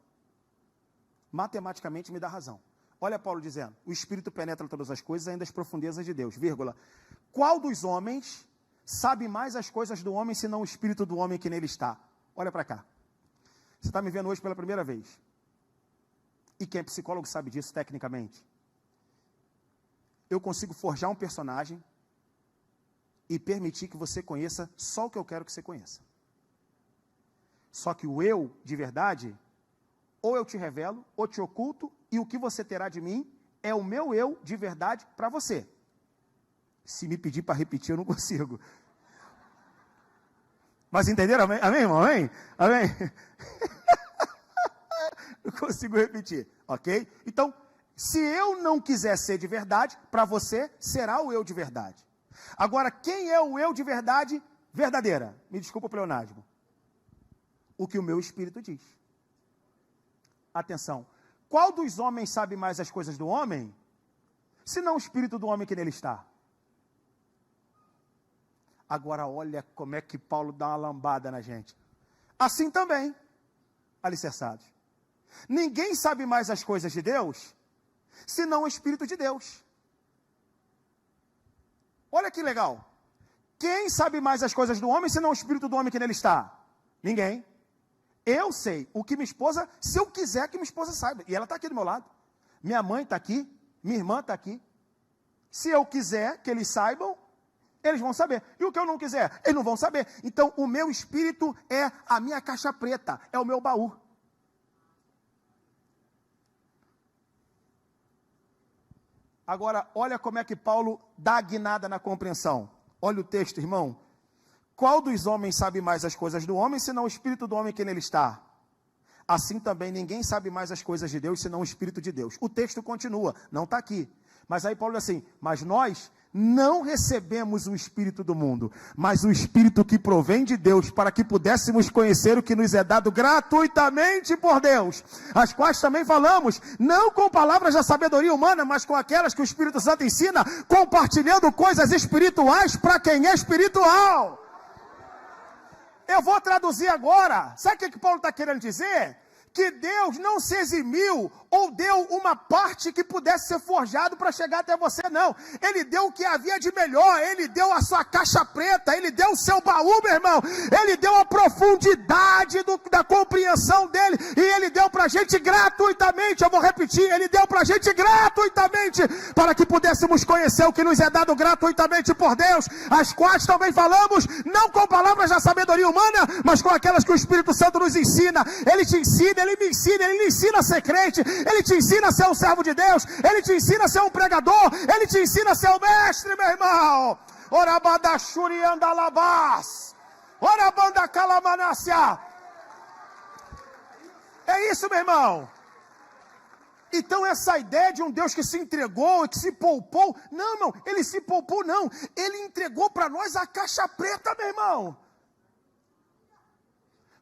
Matematicamente me dá razão. Olha Paulo dizendo, o Espírito penetra todas as coisas, ainda as profundezas de Deus, vírgula. Qual dos homens sabe mais as coisas do homem, senão o espírito do homem que nele está? Olha para cá. Você está me vendo hoje pela primeira vez. E quem é psicólogo sabe disso tecnicamente. Eu consigo forjar um personagem e permitir que você conheça só o que eu quero que você conheça. Só que o eu, de verdade, ou eu te revelo, ou te oculto, e o que você terá de mim é o meu eu de verdade para você. Se me pedir para repetir, eu não consigo. Mas entenderam? Amém, amém irmão? Amém? Amém? Não consigo repetir, ok? Então, se eu não quiser ser de verdade, para você, será o eu de verdade. Agora, quem é o eu de verdade verdadeira? Me desculpa o pleonasmo. O que o meu espírito diz. Atenção. Qual dos homens sabe mais as coisas do homem, senão o espírito do homem que nele está? Agora olha como é que Paulo dá uma lambada na gente. Assim também, alicerçados. Ninguém sabe mais as coisas de Deus, senão o Espírito de Deus. Olha que legal. Quem sabe mais as coisas do homem, senão o Espírito do homem que nele está? Ninguém. Eu sei o que minha esposa, se eu quiser que minha esposa saiba. E ela está aqui do meu lado. Minha mãe está aqui, minha irmã está aqui. Se eu quiser que eles saibam, eles vão saber. E o que eu não quiser, eles não vão saber. Então, o meu espírito é a minha caixa preta, é o meu baú. Agora, olha como é que Paulo dá a guinada na compreensão. Olha o texto, irmão. Qual dos homens sabe mais as coisas do homem, senão o espírito do homem que nele está? Assim também ninguém sabe mais as coisas de Deus, senão o Espírito de Deus. O texto continua, não está aqui. Mas aí Paulo diz assim, mas nós não recebemos o Espírito do mundo, mas o Espírito que provém de Deus, para que pudéssemos conhecer o que nos é dado gratuitamente por Deus, as quais também falamos, não com palavras da sabedoria humana, mas com aquelas que o Espírito Santo ensina, compartilhando coisas espirituais para quem é espiritual. Eu vou traduzir agora. Sabe o que Paulo está querendo dizer? Que Deus não se eximiu ou deu uma parte que pudesse ser forjado para chegar até você, não. Ele deu o que havia de melhor, ele deu a sua caixa preta, ele deu o seu baú, meu irmão, ele deu a profundidade da compreensão dele, e ele deu para a gente gratuitamente, eu vou repetir, ele deu para a gente gratuitamente, para que pudéssemos conhecer o que nos é dado gratuitamente por Deus, as quais também falamos, não com palavras da sabedoria humana, mas com aquelas que o Espírito Santo nos ensina. Ele te ensina, ele me ensina, ele lhe ensina a ser crente, ele te ensina a ser um servo de Deus, ele te ensina a ser um pregador, ele te ensina a ser um mestre, meu irmão. Orabanda Shurianda Labás, Orabanda Calamanácia. É isso, meu irmão. Então essa ideia de um Deus que se entregou, que se poupou, não, irmão, ele se poupou não, ele entregou para nós a caixa preta, meu irmão.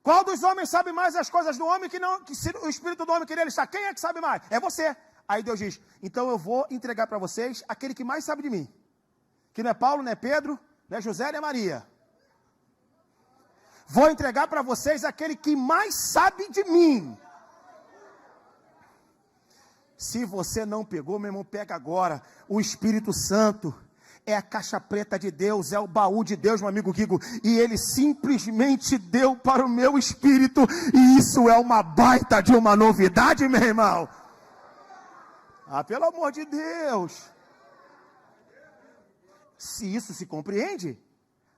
Qual dos homens sabe mais as coisas do homem que se o espírito do homem que nele está? Quem é que sabe mais? É você. Aí Deus diz, então eu vou entregar para vocês aquele que mais sabe de mim. Que não é Paulo, não é Pedro, não é José, não é Maria. Vou entregar para vocês aquele que mais sabe de mim. Se você não pegou, meu irmão, pega agora. O Espírito Santo é a caixa preta de Deus, é o baú de Deus, meu amigo Guigo. E ele simplesmente deu para o meu espírito. E isso é uma baita de uma novidade, meu irmão. Ah, pelo amor de Deus. Se isso se compreende,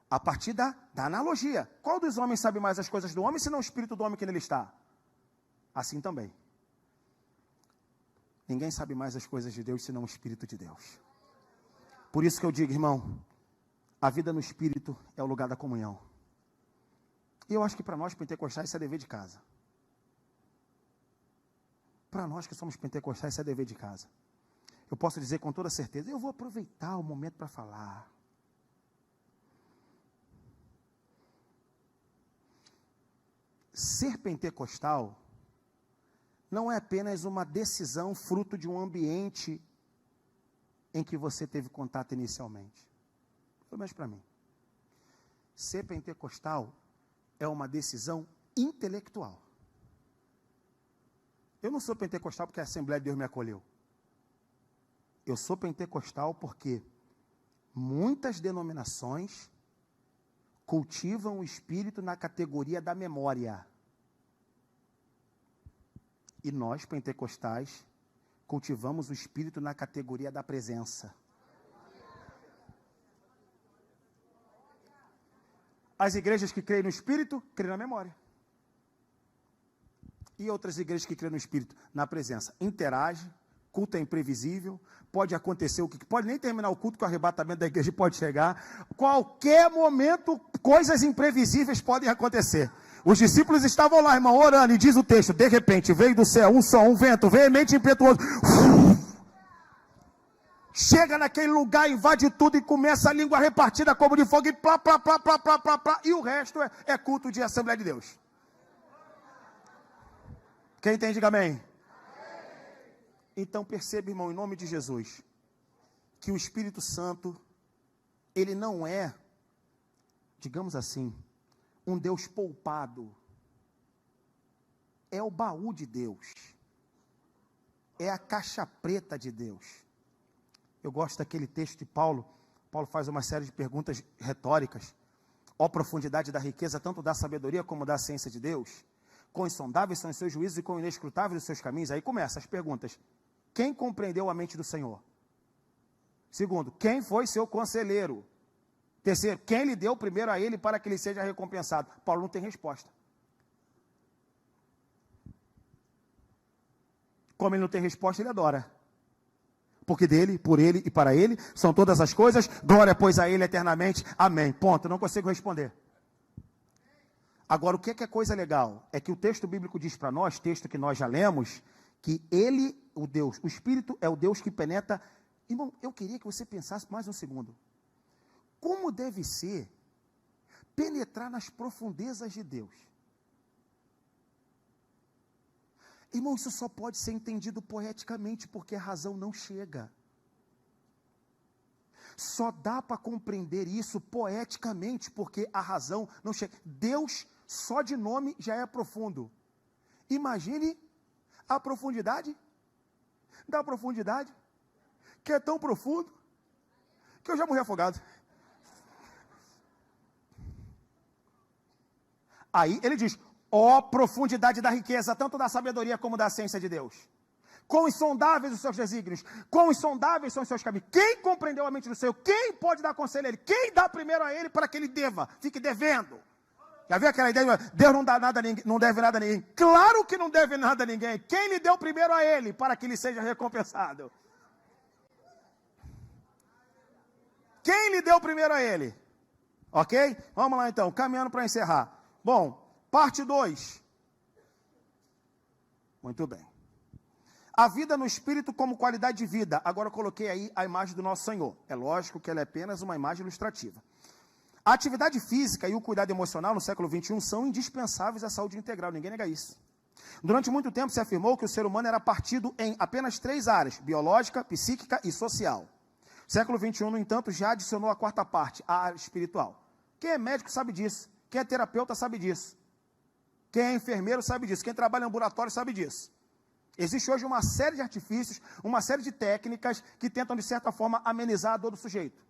a partir da analogia. Qual dos homens sabe mais as coisas do homem, senão o espírito do homem que nele está? Assim também. Ninguém sabe mais as coisas de Deus, senão o Espírito de Deus. Por isso que eu digo, irmão, a vida no Espírito é o lugar da comunhão. E eu acho que para nós pentecostais isso é dever de casa. Para nós que somos pentecostais isso é dever de casa. Eu posso dizer com toda certeza, eu vou aproveitar o momento para falar. Ser pentecostal não é apenas uma decisão fruto de um ambiente em que você teve contato inicialmente. Pelo menos para mim. Ser pentecostal é uma decisão intelectual. Eu não sou pentecostal porque a Assembleia de Deus me acolheu. Eu sou pentecostal porque muitas denominações cultivam o espírito na categoria da memória. E nós, pentecostais, cultivamos o espírito na categoria da presença. As igrejas que creem no espírito, creem na memória. E outras igrejas que creem no espírito, na presença. Interage, culto é imprevisível, pode acontecer o que pode nem terminar o culto, que o arrebatamento da igreja pode chegar. Qualquer momento, coisas imprevisíveis podem acontecer. Os discípulos estavam lá, irmão, orando, e diz o texto, de repente, veio do céu um som, um vento, veemente e impetuoso. Chega naquele lugar, invade tudo e começa a língua repartida como de fogo, e plá, plá, plá, plá, plá, plá, plá, e o resto é culto de Assembleia de Deus. Quem entende, diga amém. Então perceba, irmão, em nome de Jesus, que o Espírito Santo, ele não é, digamos assim, um Deus poupado. É o baú de Deus. É a caixa preta de Deus. Eu gosto daquele texto de Paulo. Paulo faz uma série de perguntas retóricas. Ó profundidade da riqueza, tanto da sabedoria como da ciência de Deus. Quão insondáveis são os seus juízos e quão inescrutáveis os seus caminhos. Aí começa as perguntas. Quem compreendeu a mente do Senhor? Segundo, quem foi seu conselheiro? Terceiro, quem lhe deu primeiro a ele para que ele seja recompensado? Paulo não tem resposta. Como ele não tem resposta, ele adora. Porque dele, por ele e para ele são todas as coisas. Glória, pois, a ele eternamente. Amém. Ponto. Não consigo responder. Agora, o que é coisa legal? É que o texto bíblico diz para nós, texto que nós já lemos, que ele, o Deus, o Espírito é o Deus que penetra. Irmão, eu queria que você pensasse mais um segundo. Como deve ser penetrar nas profundezas de Deus? Irmão, isso só pode ser entendido poeticamente, porque a razão não chega. Só dá para compreender isso poeticamente, porque a razão não chega. Deus, só de nome, já é profundo. Imagine a profundidade da profundidade, que é tão profundo, que eu já morri afogado. Aí ele diz, ó profundidade da riqueza, tanto da sabedoria como da ciência de Deus. Quão insondáveis os seus desígnios, quão insondáveis são os seus caminhos. Quem compreendeu a mente do Senhor? Quem pode dar conselho a ele? Quem dá primeiro a ele para que ele deva, fique devendo? Já viu aquela ideia? Deus não dá nada a ninguém, não deve nada a ninguém. Claro que não deve nada a ninguém. Quem lhe deu primeiro a ele para que ele seja recompensado? Quem lhe deu primeiro a ele? Ok? Vamos lá então, caminhando para encerrar. Bom, parte 2. Muito bem. A vida no Espírito como qualidade de vida. Agora eu coloquei aí a imagem do nosso Senhor. É lógico que ela é apenas uma imagem ilustrativa. A atividade física e o cuidado emocional no século XXI são indispensáveis à saúde integral, ninguém nega isso. Durante muito tempo se afirmou que o ser humano era partido em apenas 3 áreas, biológica, psíquica e social. O século XXI, no entanto, já adicionou a 4ª parte, a área espiritual. Quem é médico sabe disso, quem é terapeuta sabe disso, quem é enfermeiro sabe disso, quem trabalha em ambulatório sabe disso. Existe hoje uma série de artifícios, uma série de técnicas que tentam, de certa forma, amenizar a dor do sujeito.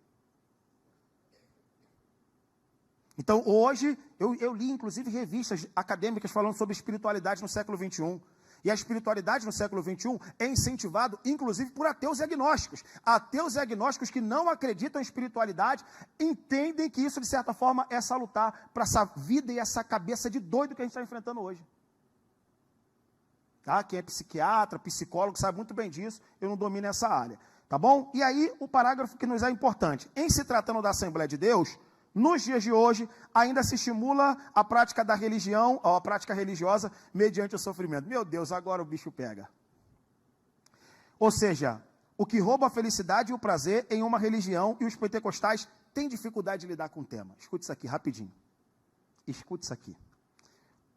Então, hoje, eu li, inclusive, revistas acadêmicas falando sobre espiritualidade no século XXI. E a espiritualidade no século XXI é incentivado, inclusive, por ateus e agnósticos. Ateus e agnósticos que não acreditam em espiritualidade entendem que isso, de certa forma, é salutar para essa vida e essa cabeça de doido que a gente está enfrentando hoje. Tá? Quem é psiquiatra, psicólogo, sabe muito bem disso, eu não domino essa área. Tá bom? E aí, o parágrafo que nos é importante. Em se tratando da Assembleia de Deus, nos dias de hoje, ainda se estimula a prática da religião, ou a prática religiosa, mediante o sofrimento. Meu Deus, agora o bicho pega. Ou seja, o que rouba a felicidade e o prazer em uma religião, e os pentecostais têm dificuldade de lidar com o tema. Escute isso aqui, rapidinho. Escute isso aqui.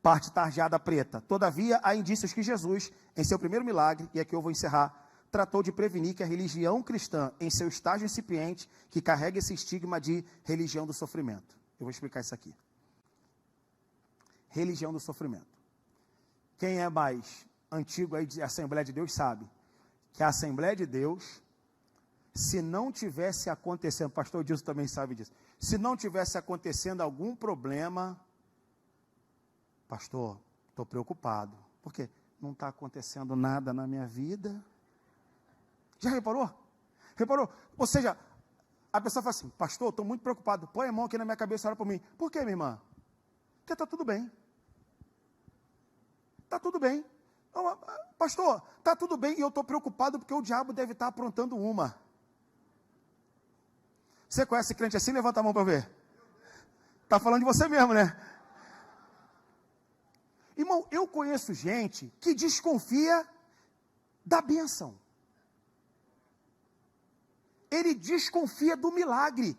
Parte tarjada preta. Todavia, há indícios que Jesus, em seu primeiro milagre, e aqui eu vou encerrar, tratou de prevenir que a religião cristã, em seu estágio incipiente, que carrega esse estigma de religião do sofrimento. Eu vou explicar isso aqui. Religião do sofrimento. Quem é mais antigo aí de Assembleia de Deus sabe que a Assembleia de Deus, se não tivesse acontecendo, o pastor Dilson também sabe disso, se não tivesse acontecendo algum problema, pastor, estou preocupado. Por quê? Não está acontecendo nada na minha vida. Já reparou? Reparou? Ou seja, a pessoa fala assim, pastor, estou muito preocupado, põe a mão aqui na minha cabeça e ora por mim. Por quê, minha irmã? Porque está tudo bem. Está tudo bem. Não, pastor, está tudo bem e eu estou preocupado porque o diabo deve estar aprontando uma. Você conhece crente assim? Levanta a mão para ver. Está falando de você mesmo, né? Irmão, eu conheço gente que desconfia da bênção. Ele desconfia do milagre.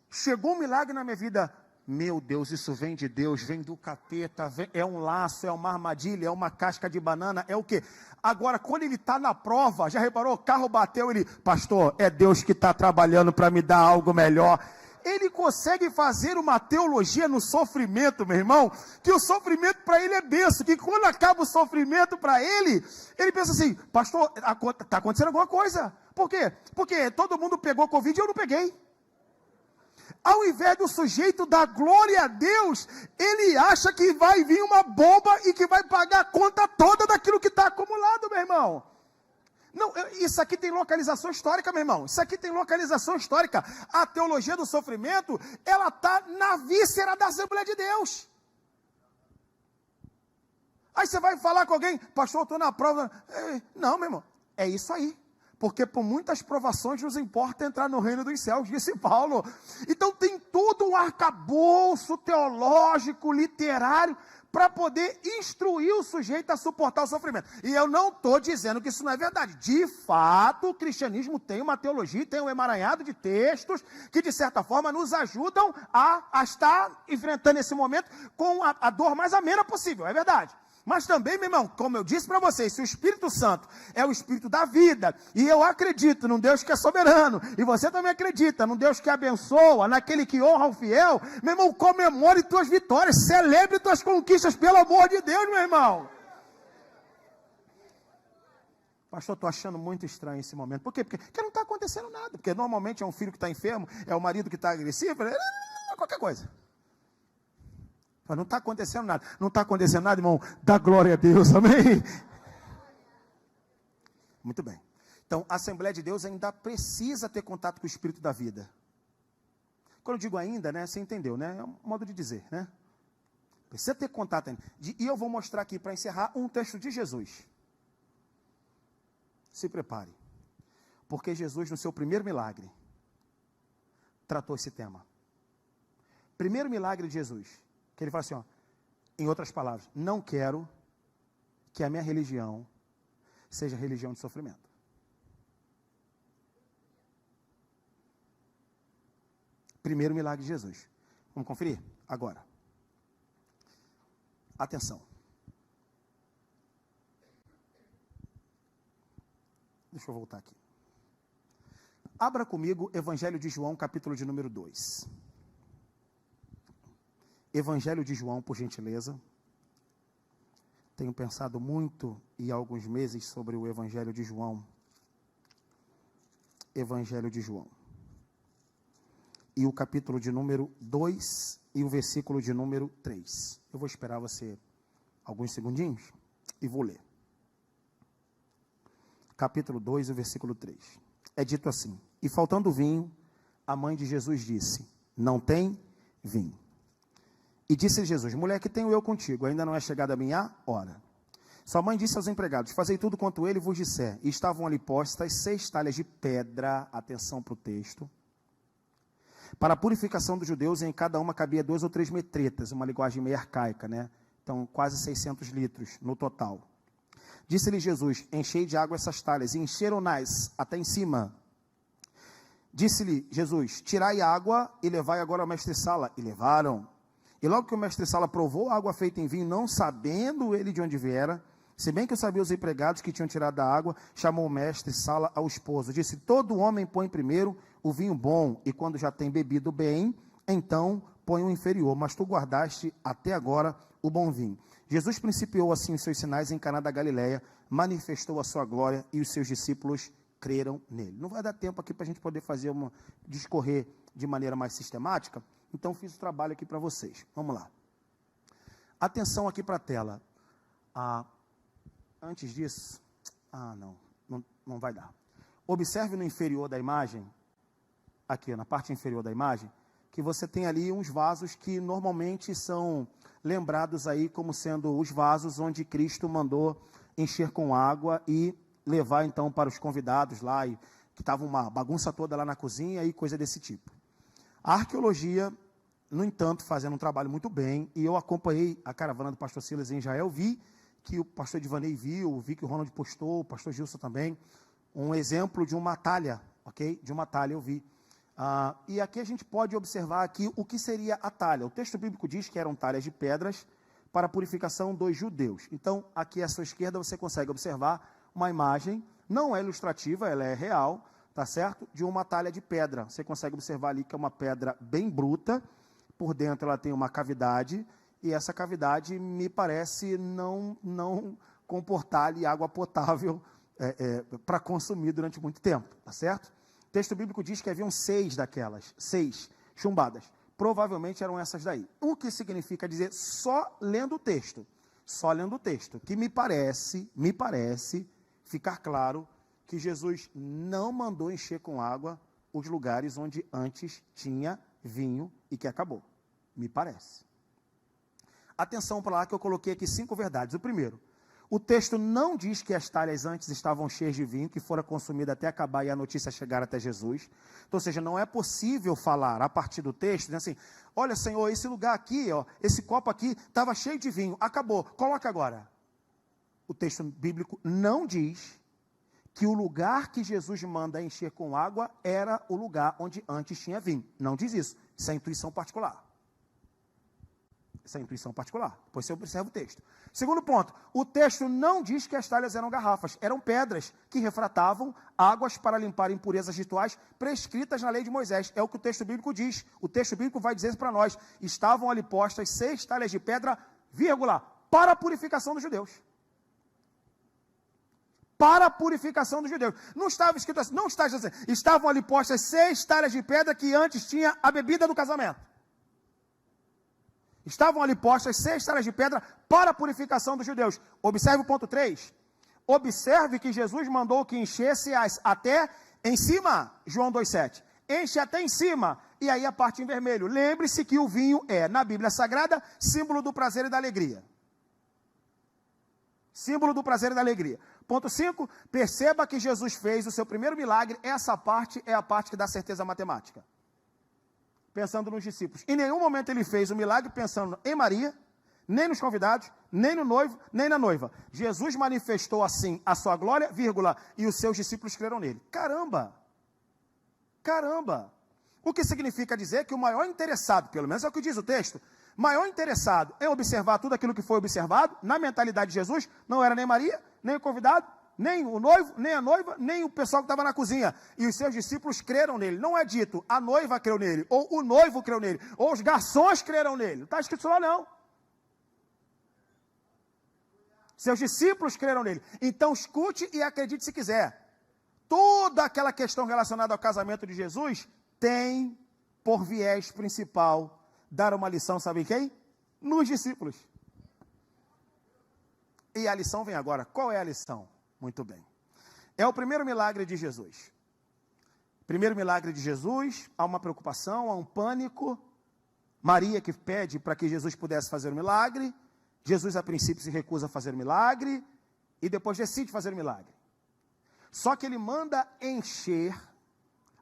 Chegou um milagre na minha vida. Meu Deus, isso vem de Deus, vem do capeta, é um laço, é uma armadilha, é uma casca de banana, é o quê? Agora, quando ele está na prova, já reparou? O carro bateu, ele, pastor, é Deus que está trabalhando para me dar algo melhor. Ele consegue fazer uma teologia no sofrimento, meu irmão, que o sofrimento para ele é benção, que quando acaba o sofrimento para ele, ele pensa assim, pastor, está acontecendo alguma coisa. Por quê? Porque todo mundo pegou Covid e eu não peguei. Ao invés do sujeito dar glória a Deus, ele acha que vai vir uma bomba e que vai pagar a conta toda daquilo que está acumulado, meu irmão. Não, isso aqui tem localização histórica, meu irmão. Isso aqui tem localização histórica. A teologia do sofrimento, ela está na víscera da Assembleia de Deus. Aí você vai falar com alguém, pastor, eu estou na prova. Não, meu irmão, é isso aí. Porque por muitas provações nos importa entrar no reino dos céus, disse Paulo. Então tem todo um arcabouço teológico, literário, para poder instruir o sujeito a suportar o sofrimento. E eu não estou dizendo que isso não é verdade. De fato, o cristianismo tem uma teologia, tem um emaranhado de textos que, de certa forma, nos ajudam a estar enfrentando esse momento com a dor mais amena possível, é verdade. Mas também, meu irmão, como eu disse para vocês, se o Espírito Santo é o Espírito da vida, e eu acredito num Deus que é soberano, e você também acredita num Deus que abençoa, naquele que honra o fiel, meu irmão, comemore tuas vitórias, celebre tuas conquistas, pelo amor de Deus, meu irmão. Pastor, estou achando muito estranho esse momento. Por quê? Porque não está acontecendo nada. Porque normalmente é um filho que está enfermo, é o marido que está agressivo, qualquer coisa. Mas não está acontecendo nada. Não está acontecendo nada, irmão. Dá glória a Deus, amém? Muito bem. Então, a Assembleia de Deus ainda precisa ter contato com o Espírito da vida. Quando eu digo ainda, né, você entendeu, né? É um modo de dizer, né? Precisa ter contato ainda. E eu vou mostrar aqui, para encerrar, um texto de Jesus. Se prepare. Porque Jesus, no seu primeiro milagre, tratou esse tema. Primeiro milagre de Jesus. Que ele fala assim, ó, em outras palavras, não quero que a minha religião seja religião de sofrimento. Primeiro milagre de Jesus. Vamos conferir? Agora. Atenção. Deixa eu voltar aqui. Abra comigo Evangelho de João, capítulo de número 2. Evangelho de João, por gentileza. Tenho pensado muito e há alguns meses sobre o Evangelho de João. Evangelho de João. E o capítulo de número 2 e o versículo de número 3. Eu vou esperar você alguns segundinhos e vou ler. Capítulo 2 e o versículo 3. É dito assim: e faltando vinho, a mãe de Jesus disse: não tem vinho. E disse Jesus: mulher, que tenho eu contigo? Ainda não é chegada a minha hora. Sua mãe disse aos empregados: fazei tudo quanto ele vos disser. E estavam ali postas 6 talhas de pedra, atenção para o texto, para a purificação dos judeus, e em cada uma cabia 2 ou 3 metretas, uma linguagem meio arcaica, né? Então, quase 600 litros no total. Disse-lhe Jesus: enchei de água essas talhas, e encheram-nas até em cima. Disse-lhe Jesus: tirai a água e levai agora ao mestre-sala. E levaram. E logo que o mestre-sala provou a água feita em vinho, não sabendo ele de onde viera, se bem que eu sabia os empregados que tinham tirado a água, chamou o mestre-sala ao esposo. Disse: todo homem põe primeiro o vinho bom, e quando já tem bebido bem, então põe o inferior. Mas tu guardaste até agora o bom vinho. Jesus principiou assim os seus sinais em Caná da Galileia, manifestou a sua glória e os seus discípulos creram nele. Não vai dar tempo aqui para a gente poder discorrer de maneira mais sistemática, então fiz o trabalho aqui para vocês. Vamos lá. Atenção aqui para a tela. Antes disso, não vai dar. Observe no inferior da imagem, aqui na parte inferior da imagem, que você tem ali uns vasos que normalmente são lembrados aí como sendo os vasos onde Cristo mandou encher com água e levar então para os convidados lá, e que estava uma bagunça toda lá na cozinha e coisa desse tipo. A arqueologia, no entanto, fazendo um trabalho muito bem, e eu acompanhei a caravana do pastor Silas em Israel, vi que o pastor Edvanei viu, vi que o Ronald postou, o pastor Gilson também, um exemplo de uma talha, ok? De uma talha eu vi. E aqui a gente pode observar aqui o que seria a talha. O texto bíblico diz que eram talhas de pedras para a purificação dos judeus. Então, aqui à sua esquerda você consegue observar uma imagem, não é ilustrativa, ela é real, tá certo? De uma talha de pedra. Você consegue observar ali que é uma pedra bem bruta, por dentro ela tem uma cavidade, e essa cavidade me parece não comportar ali água potável para consumir durante muito tempo, tá certo? O texto bíblico diz que haviam 6 daquelas, 6 chumbadas. Provavelmente eram essas daí. O que significa dizer, só lendo o texto, que me parece ficar claro que Jesus não mandou encher com água os lugares onde antes tinha vinho e que acabou. Me parece. Atenção para lá que eu coloquei aqui 5 verdades. O primeiro, o texto não diz que as talhas antes estavam cheias de vinho, que fora consumida até acabar e a notícia chegar até Jesus. Então, ou seja, não é possível falar a partir do texto, assim, olha, Senhor, esse lugar aqui, esse copo aqui, estava cheio de vinho, acabou, coloca agora. O texto bíblico não diz que o lugar que Jesus manda encher com água era o lugar onde antes tinha vinho. Não diz isso. Isso é intuição particular. Depois você observa o texto. Segundo ponto, o texto não diz que as talhas eram garrafas, eram pedras que refratavam águas para limpar impurezas rituais prescritas na lei de Moisés. É o que o texto bíblico diz. O texto bíblico vai dizer para nós: estavam ali postas 6 talhas de pedra, vírgula, para a purificação dos judeus. Para a purificação dos judeus. Não estava escrito assim, não está dizendo assim, estavam ali postas 6 talhas de pedra que antes tinha a bebida do casamento. Estavam ali postas 6 talhas de pedra para a purificação dos judeus. Observe o ponto 3. Observe que Jesus mandou que enchesse até em cima, João 2,7. Enche até em cima. E aí a parte em vermelho. Lembre-se que o vinho é, na Bíblia Sagrada, símbolo do prazer e da alegria. Símbolo do prazer e da alegria. Ponto 5. Perceba que Jesus fez o seu primeiro milagre. Essa parte é a parte que dá certeza matemática. Pensando nos discípulos. Em nenhum momento ele fez o milagre pensando em Maria, nem nos convidados, nem no noivo, nem na noiva. Jesus manifestou assim a sua glória, vírgula, e os seus discípulos creram nele. Caramba! O que significa dizer que o maior interessado, pelo menos é o que diz o texto, maior interessado em observar tudo aquilo que foi observado, na mentalidade de Jesus, não era nem Maria, nem o convidado, nem o noivo, nem a noiva, nem o pessoal que estava na cozinha. E os seus discípulos creram nele. Não é dito, a noiva creu nele, ou o noivo creu nele, ou os garçons creram nele. Não está escrito lá, não. Seus discípulos creram nele. Então escute e acredite se quiser. Toda aquela questão relacionada ao casamento de Jesus tem por viés principal dar uma lição, sabe em quem? Nos discípulos. E a lição vem agora. Qual é a lição? Muito bem. É o primeiro milagre de Jesus. Primeiro milagre de Jesus, há uma preocupação, há um pânico. Maria que pede para que Jesus pudesse fazer o milagre. Jesus, a princípio, se recusa a fazer o milagre. E depois decide fazer o milagre. Só que ele manda encher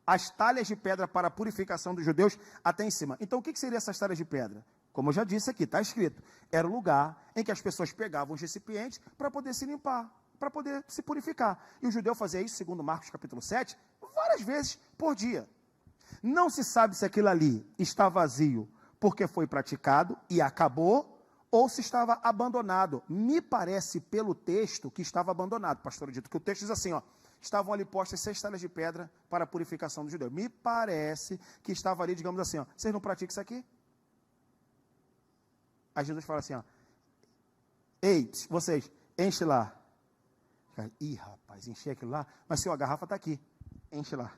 as talhas de pedra para a purificação dos judeus até em cima. Então, o que seriam essas talhas de pedra? Como eu já disse aqui, está escrito. Era o lugar em que as pessoas pegavam os recipientes para poder se limpar, para poder se purificar. E o judeu fazia isso, segundo Marcos capítulo 7, várias vezes por dia. Não se sabe se aquilo ali está vazio porque foi praticado e acabou, ou se estava abandonado. Me parece pelo texto que estava abandonado, pastor Dito, que o texto diz assim, ó, estavam ali postas 6 talhas de pedra para a purificação do judeu. Me parece que estava ali, digamos assim, ó, vocês não praticam isso aqui? Aí Jesus fala assim, ó, ei, vocês, enche lá. Ih, rapaz, enche aquilo lá, mas senhor, a garrafa está aqui, enche lá.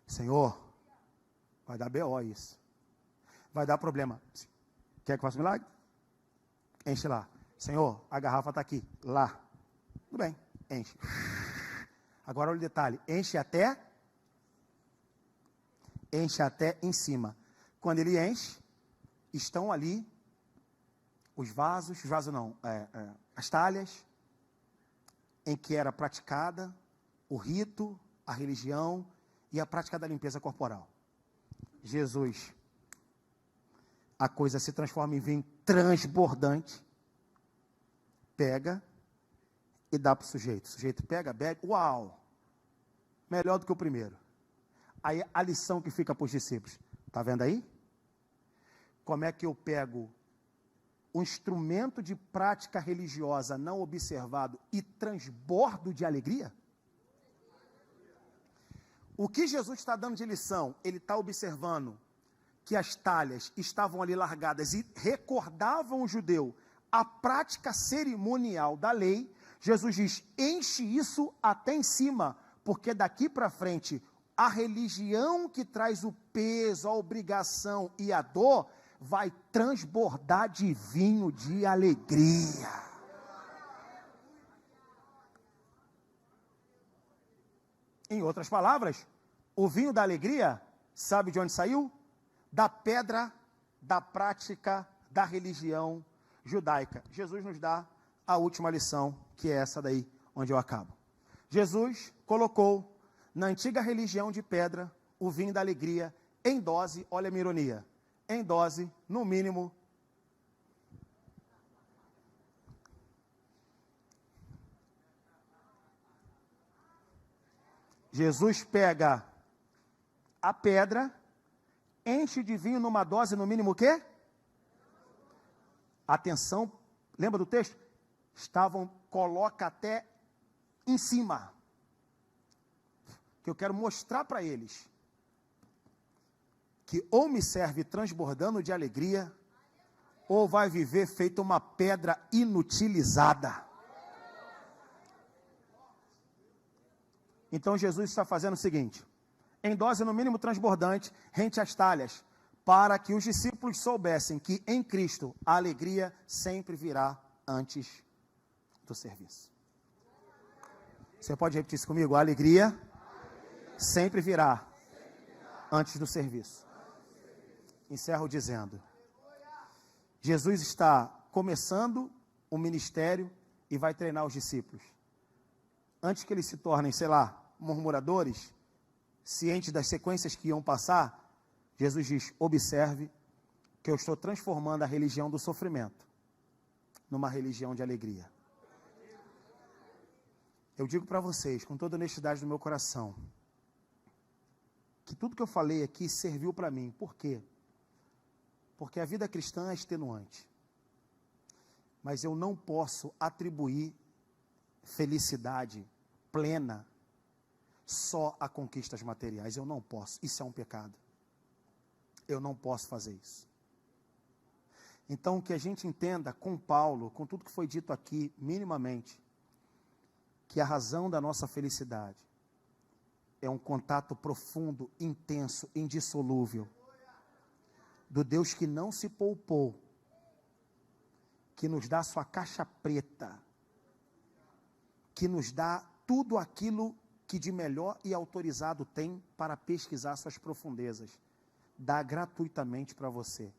Senhor, vai dar BO isso. Vai dar problema. Quer que eu faça um milagre? Enche lá. Senhor, a garrafa está aqui, lá. Tudo bem, enche. Agora olha o detalhe, enche até em cima. Quando ele enche, estão ali os vasos não, as talhas em que era praticada o rito, a religião e a prática da limpeza corporal. Jesus, a coisa se transforma em vinho transbordante, pega e dá para o sujeito. O sujeito pega, bebe, uau, melhor do que o primeiro. Aí a lição que fica para os discípulos, está vendo aí? Como é que eu pego um instrumento de prática religiosa não observado e transbordo de alegria? O que Jesus está dando de lição? Ele está observando que as talhas estavam ali largadas e recordavam o judeu a prática cerimonial da lei. Jesus diz, enche isso até em cima, porque daqui para frente, a religião que traz o peso, a obrigação e a dor, vai transbordar de vinho de alegria. Em outras palavras, o vinho da alegria, sabe de onde saiu? Da pedra da prática da religião judaica. Jesus nos dá a última lição, que é essa daí, onde eu acabo. Jesus colocou na antiga religião de pedra o vinho da alegria em dose, olha a minha ironia, em dose, no mínimo, Jesus pega a pedra, enche de vinho numa dose, no mínimo o quê? Atenção, lembra do texto? Coloca até em cima. Que eu quero mostrar para eles. Que ou me serve transbordando de alegria, ou vai viver feito uma pedra inutilizada. Então Jesus está fazendo o seguinte, em dose no mínimo transbordante, rente as talhas, para que os discípulos soubessem que em Cristo a alegria sempre virá antes do serviço. Você pode repetir isso comigo? A alegria sempre virá antes do serviço. Encerro dizendo, Jesus está começando o ministério e vai treinar os discípulos. Antes que eles se tornem, sei lá, murmuradores, cientes das sequências que iam passar, Jesus diz, observe que eu estou transformando a religião do sofrimento numa religião de alegria. Eu digo para vocês, com toda a honestidade do meu coração, que tudo que eu falei aqui serviu para mim. Por quê? Porque a vida cristã é extenuante. Mas eu não posso atribuir felicidade plena só a conquistas materiais. Eu não posso. Isso é um pecado. Eu não posso fazer isso. Então, que a gente entenda com Paulo, com tudo que foi dito aqui, minimamente, que a razão da nossa felicidade é um contato profundo, intenso, indissolúvel, do Deus que não se poupou, que nos dá sua caixa preta, que nos dá tudo aquilo que de melhor e autorizado tem para pesquisar suas profundezas, dá gratuitamente para você.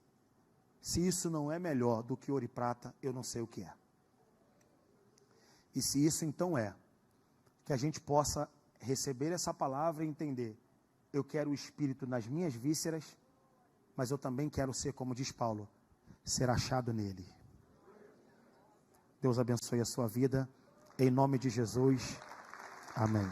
Se isso não é melhor do que ouro e prata, eu não sei o que é. E se isso então é, que a gente possa receber essa palavra e entender, eu quero o Espírito nas minhas vísceras, mas eu também quero ser, como diz Paulo, ser achado nele. Deus abençoe a sua vida, em nome de Jesus, amém.